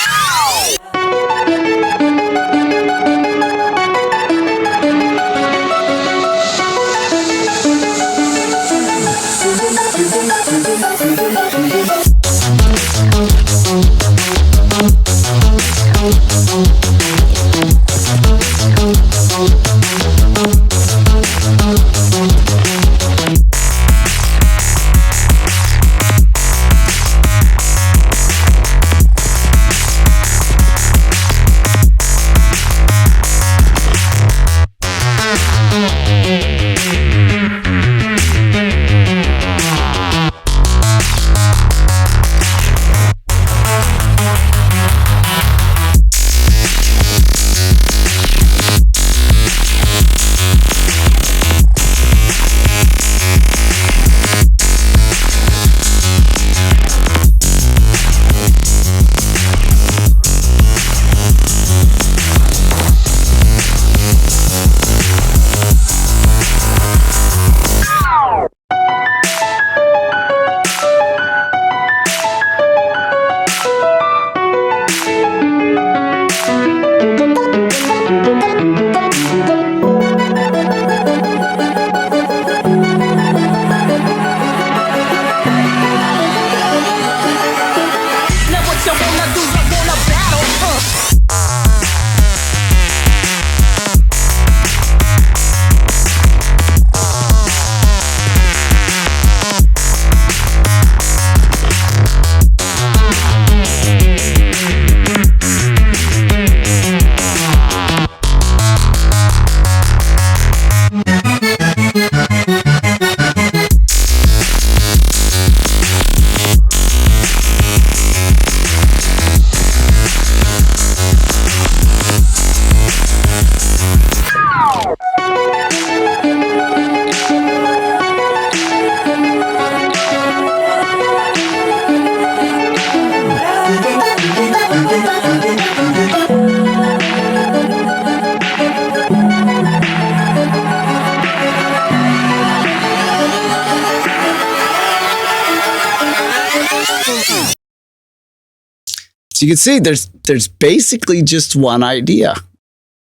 So you can see there's basically just one idea.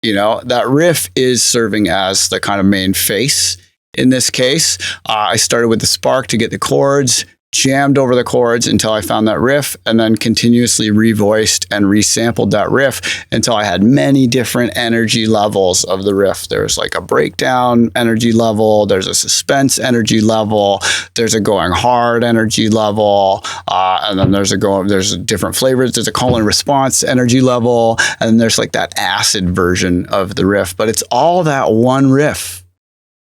You know, that riff is serving as the kind of main face in this case. I started with the spark to get the chords, jammed over the chords until I found that riff, and then continuously revoiced and resampled that riff until I had many different energy levels of the riff. There's like a breakdown energy level, there's a suspense energy level, there's a going hard energy level, and then there's different flavors. There's a call and response energy level, and then there's like that acid version of the riff, but it's all that one riff.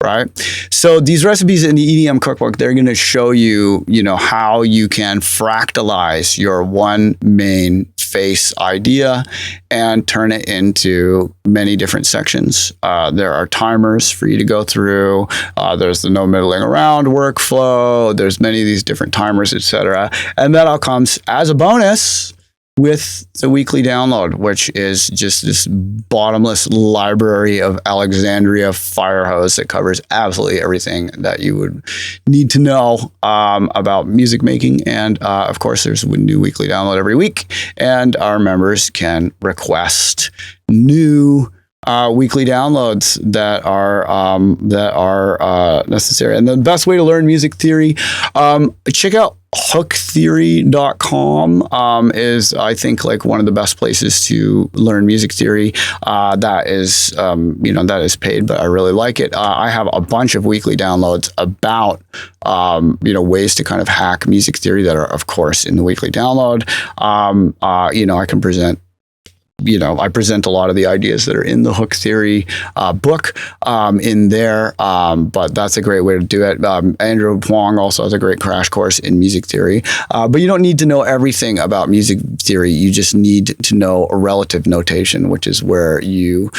Right. So these recipes in the EDM cookbook, they're going to show you, how you can fractalize your one main face idea and turn it into many different sections. There are timers for you to go through. There's the no middling around workflow. There's many of these different timers, etc. And that all comes as a bonus with the weekly download, which is just this bottomless library of Alexandria fire hose that covers absolutely everything that you would need to know about music making. And of course, there's a new weekly download every week, and our members can request new weekly downloads that are necessary. And the best way to learn music theory, check out hooktheory.com is, I think, like one of the best places to learn music theory. That is paid, but I really like it. I have a bunch of weekly downloads about ways to kind of hack music theory that are, of course, in the weekly download. I can present I present a lot of the ideas that are in the Hook Theory book in there, but that's a great way to do it. Andrew Huang also has a great crash course in music theory, but you don't need to know everything about music theory. You just need to know a relative notation, which is where you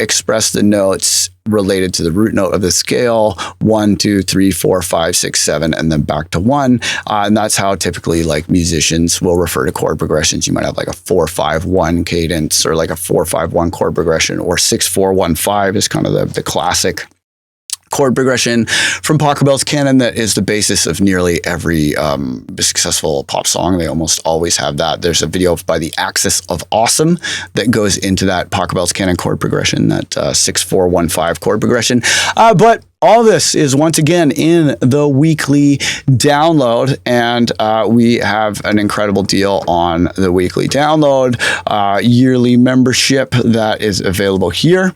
express the notes related to the root note of the scale, 1, 2, 3, 4, 5, 6, 7, and then back to 1. And that's how typically like musicians will refer to chord progressions. You might have like a 4-5-1 cadence, or like a 4-5-1 chord progression, or 6-4-1-5 is kind of the classic chord progression from Pachelbel's canon that is the basis of nearly every successful pop song. They almost always have that. There's a video by the Axis of Awesome that goes into that Pachelbel's canon chord progression, that 6-4-1-5 chord progression. But all this is once again in the weekly download, and we have an incredible deal on the weekly download, yearly membership that is available here.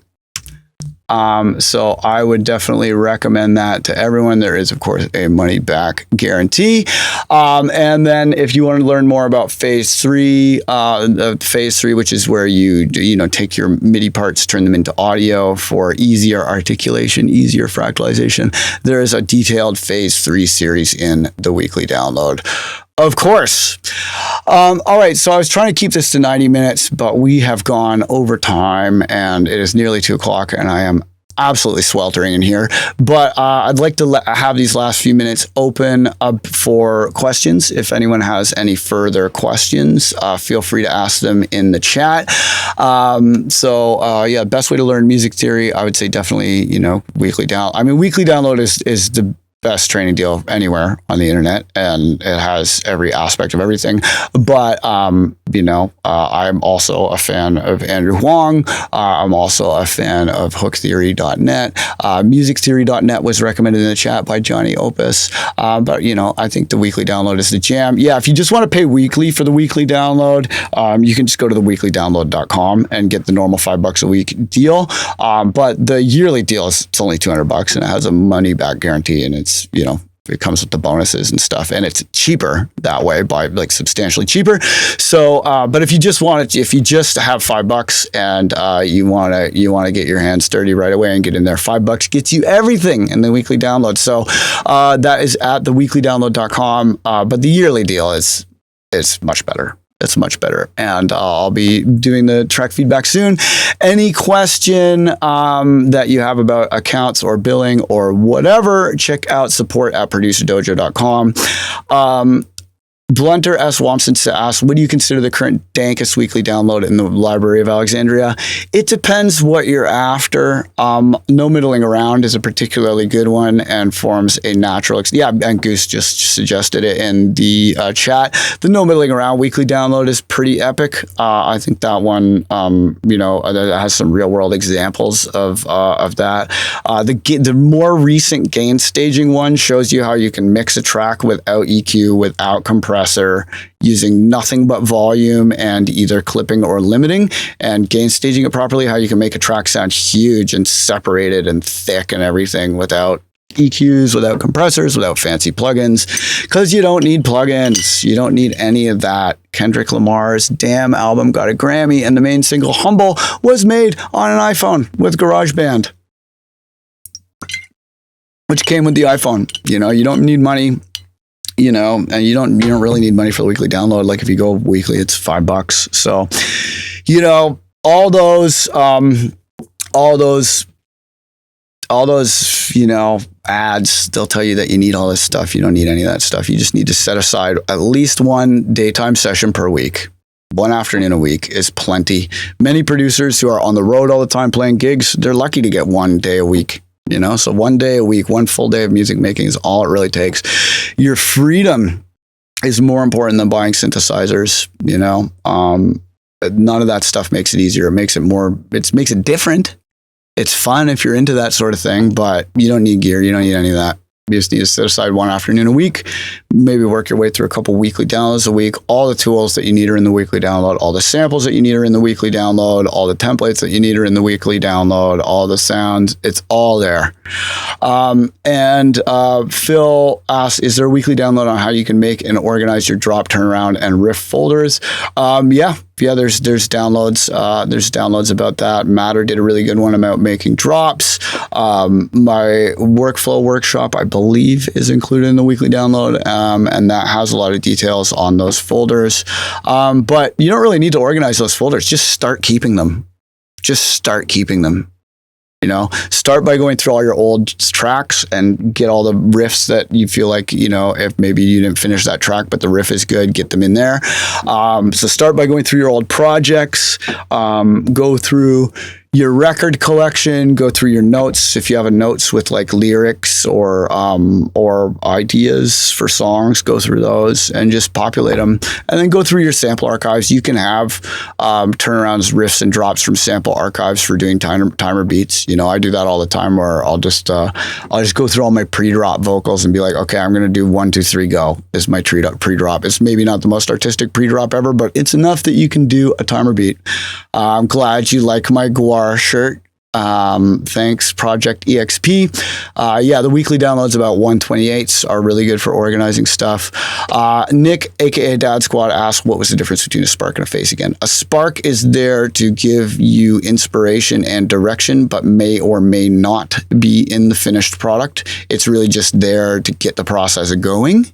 So I would definitely recommend that to everyone. There is, of course, a money back guarantee. And then if you want to learn more about phase 3, which is where you take your MIDI parts, turn them into audio for easier articulation, easier fractalization, there is a detailed phase 3 series in the weekly download. Of course. All right, so I was trying to keep this to 90 minutes, but we have gone over time, and it is nearly 2 o'clock, and I am absolutely sweltering in here. But I'd like to have these last few minutes open up for questions. If anyone has any further questions, feel free to ask them in the chat. Best way to learn music theory, I would say definitely, weekly download. I mean, weekly download is the best training deal anywhere on the internet, and it has every aspect of everything. But I'm also a fan of Andrew Huang. I'm also a fan of hooktheory.net. Musictheory.net was recommended in the chat by Johnny Opus. But I think the weekly download is the jam. Yeah, if you just want to pay weekly for the weekly download, you can just go to theweeklydownload.com and get the normal $5 a week deal. But the yearly deal it's only $200, and it has a money back guarantee, and it's it comes with the bonuses and stuff, and it's cheaper that way, by like substantially cheaper. So, but if you just have $5 and you want to get your hands dirty right away and get in there, $5 gets you everything in the weekly download. So that is at theweeklydownload.com. But the yearly deal is much better. It's much better. And I'll be doing the track feedback soon. Any question that you have about accounts or billing or whatever, check out support@producerdojo.com. Blunter S. Wamson asks, what do you consider the current dankest weekly download in the Library of Alexandria? It depends what you're after. No Middling Around is a particularly good one and forms a natural... and Goose just suggested it in the chat. The No Middling Around weekly download is pretty epic. I think that one, has some real-world examples of that. The more recent gain staging one shows you how you can mix a track without EQ, without compressor, using nothing but volume and either clipping or limiting, and gain staging it properly, how you can make a track sound huge and separated and thick and everything without EQs, without compressors, without fancy plugins, because you don't need plugins. You don't need any of that. Kendrick Lamar's Damn album got a Grammy, and the main single, Humble, was made on an iPhone with GarageBand, which came with the iPhone. You don't need money. And you don't really need money for the weekly download. Like if you go weekly, it's $5. So, all those, ads, they'll tell you that you need all this stuff. You don't need any of that stuff. You just need to set aside at least one daytime session per week. One afternoon a week is plenty. Many producers who are on the road all the time playing gigs, they're lucky to get one day a week. So one day a week, one full day of music making is all it really takes. Your freedom is more important than buying synthesizers. None of that stuff makes it easier. It makes it different. It's fun if you're into that sort of thing, but you don't need gear. You don't need any of that. You just need to set aside one afternoon a week, maybe work your way through a couple weekly downloads a week. All the tools that you need are in the weekly download. All the samples that you need are in the weekly download. All the templates that you need are in the weekly download. All the sounds, it's all there. Phil asks, is there a weekly download on how you can make and organize your drop, turnaround, and riff folders? There's downloads. There's downloads about that. Matter did a really good one about making drops. My workflow workshop, I believe, is included in the weekly download, and that has a lot of details on those folders. But you don't really need to organize those folders. Just start keeping them. Start by going through all your old tracks and get all the riffs that you feel like, if maybe you didn't finish that track, but the riff is good, get them in there. So start by going through your old projects, go through your record collection, go through your notes. If you have a notes with like lyrics or ideas for songs, go through those and just populate them. And then go through your sample archives. You can have turnarounds, riffs, and drops from sample archives for doing timer beats. You know, I do that all the time where I'll just go through all my pre-drop vocals and be like, okay, I'm going to do 1, 2, 3, go is my pre-drop. It's maybe not the most artistic pre-drop ever, but it's enough that you can do a timer beat. I'm glad you like my Guar shirt. Thanks, Project EXP. Yeah, the weekly downloads about 128s are really good for organizing stuff. Nick, aka Dad Squad, asked what was the difference between a spark and a face again. A spark is there to give you inspiration and direction, but may or may not be in the finished product. It's really just there to get the process going.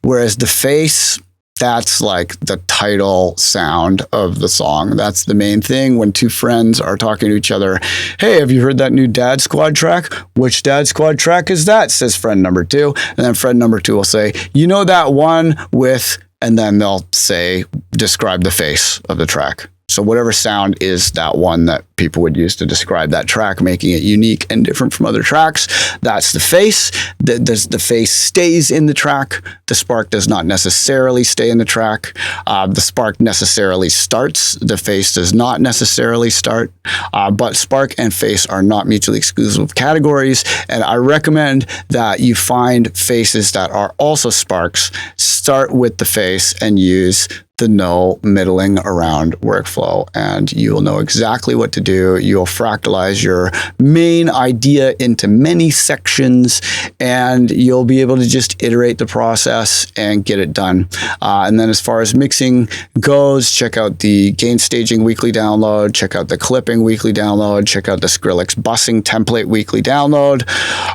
Whereas the face, that's like the title sound of the song. That's the main thing. When two friends are talking to each other, hey, have you heard that new Dad Squad track? Which Dad Squad track is that? Says friend number 2. And then friend number 2 will say, you know that one with, and then they'll say, describe the face of the track. So whatever sound is that one that people would use to describe that track, making it unique and different from other tracks, that's the face. The face stays in the track. The spark does not necessarily stay in the track. The spark necessarily starts. The face does not necessarily start. But spark and face are not mutually exclusive categories. And I recommend that you find faces that are also sparks. Start with the face and use the no middling around workflow, and you will know exactly what to do. You'll fractalize your main idea into many sections, and you'll be able to just iterate the process and get it done. And then as far as mixing goes, check out the gain staging weekly download, check out the clipping weekly download, check out the Skrillex bussing template weekly download.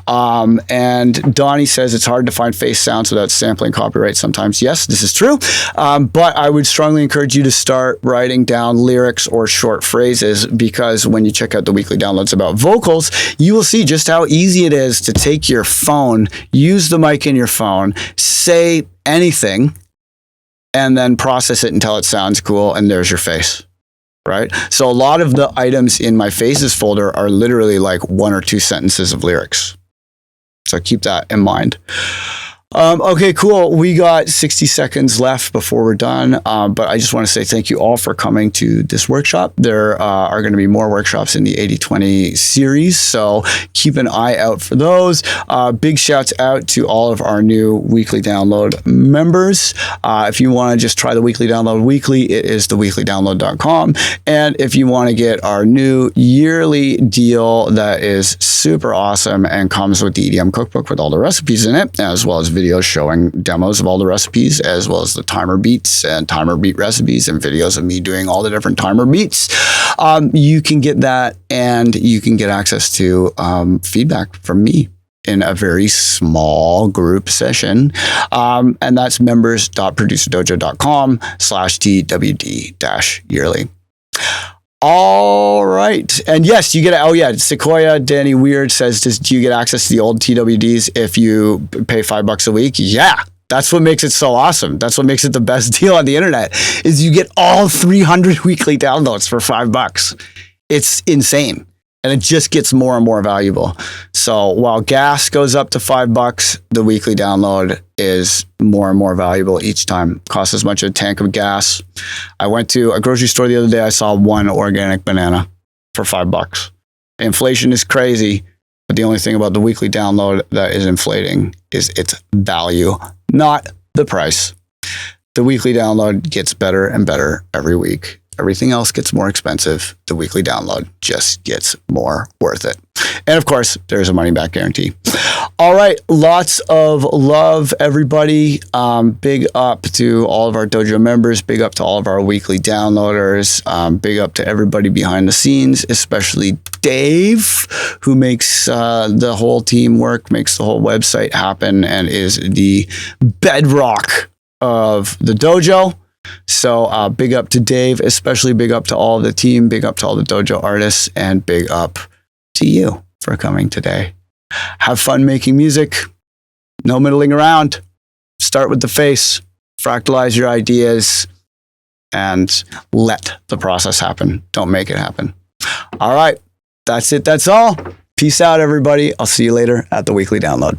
And Donnie says it's hard to find face sounds without sampling copyright sometimes. Yes, this is true. But I would strongly encourage you to start writing down lyrics or short phrases, because when you check out the weekly downloads about vocals, you will see just how easy it is to take your phone, use the mic in your phone, say anything, and then process it until it sounds cool, and there's your face. Right? So a lot of the items in my faces folder are literally like 1 or 2 sentences of lyrics. So keep that in mind. Okay, cool. We got 60 seconds left before we're done. But I just want to say thank you all for coming to this workshop. There are going to be more workshops in the 80/20 series, so keep an eye out for those. Big shouts out to all of our new weekly download members. If you want to just try the weekly download weekly, it is theweeklydownload.com. And if you want to get our new yearly deal that is super awesome and comes with the EDM cookbook with all the recipes in it, as well as videos showing demos of all the recipes, as well as the timer beats and timer beat recipes and videos of me doing all the different timer beats. You can get that, and you can get access to feedback from me in a very small group session. And that's members.producerdojo.com/TWD-yearly. All right. And yes, you get, Sequoia Danny Weird says, do you get access to the old TWDs if you pay $5 a week? Yeah. That's what makes it so awesome. That's what makes it the best deal on the internet, is you get all 300 weekly downloads for $5. It's insane. And it just gets more and more valuable. So while gas goes up to $5, the weekly download is more and more valuable each time. Costs as much as a tank of gas. I went to a grocery store the other day. I saw 1 organic banana for $5. Inflation is crazy, but the only thing about the weekly download that is inflating is its value, not the price. The weekly download gets better and better every week. Everything else gets more expensive. The weekly download just gets more worth it. And of course, there's a money back guarantee. All right. Lots of love, everybody. Big up to all of our dojo members. Big up to all of our weekly downloaders. Big up to everybody behind the scenes, especially Dave, who makes the whole team work, makes the whole website happen, and is the bedrock of the dojo. So big up to Dave, especially big up to all of the team, big up to all the dojo artists, and big up to you for coming today. Have fun making music. No middling around. Start with the face. Fractalize your ideas and let the process happen. Don't make it happen. All right. That's it. That's all. Peace out, everybody. I'll see you later at the weekly download.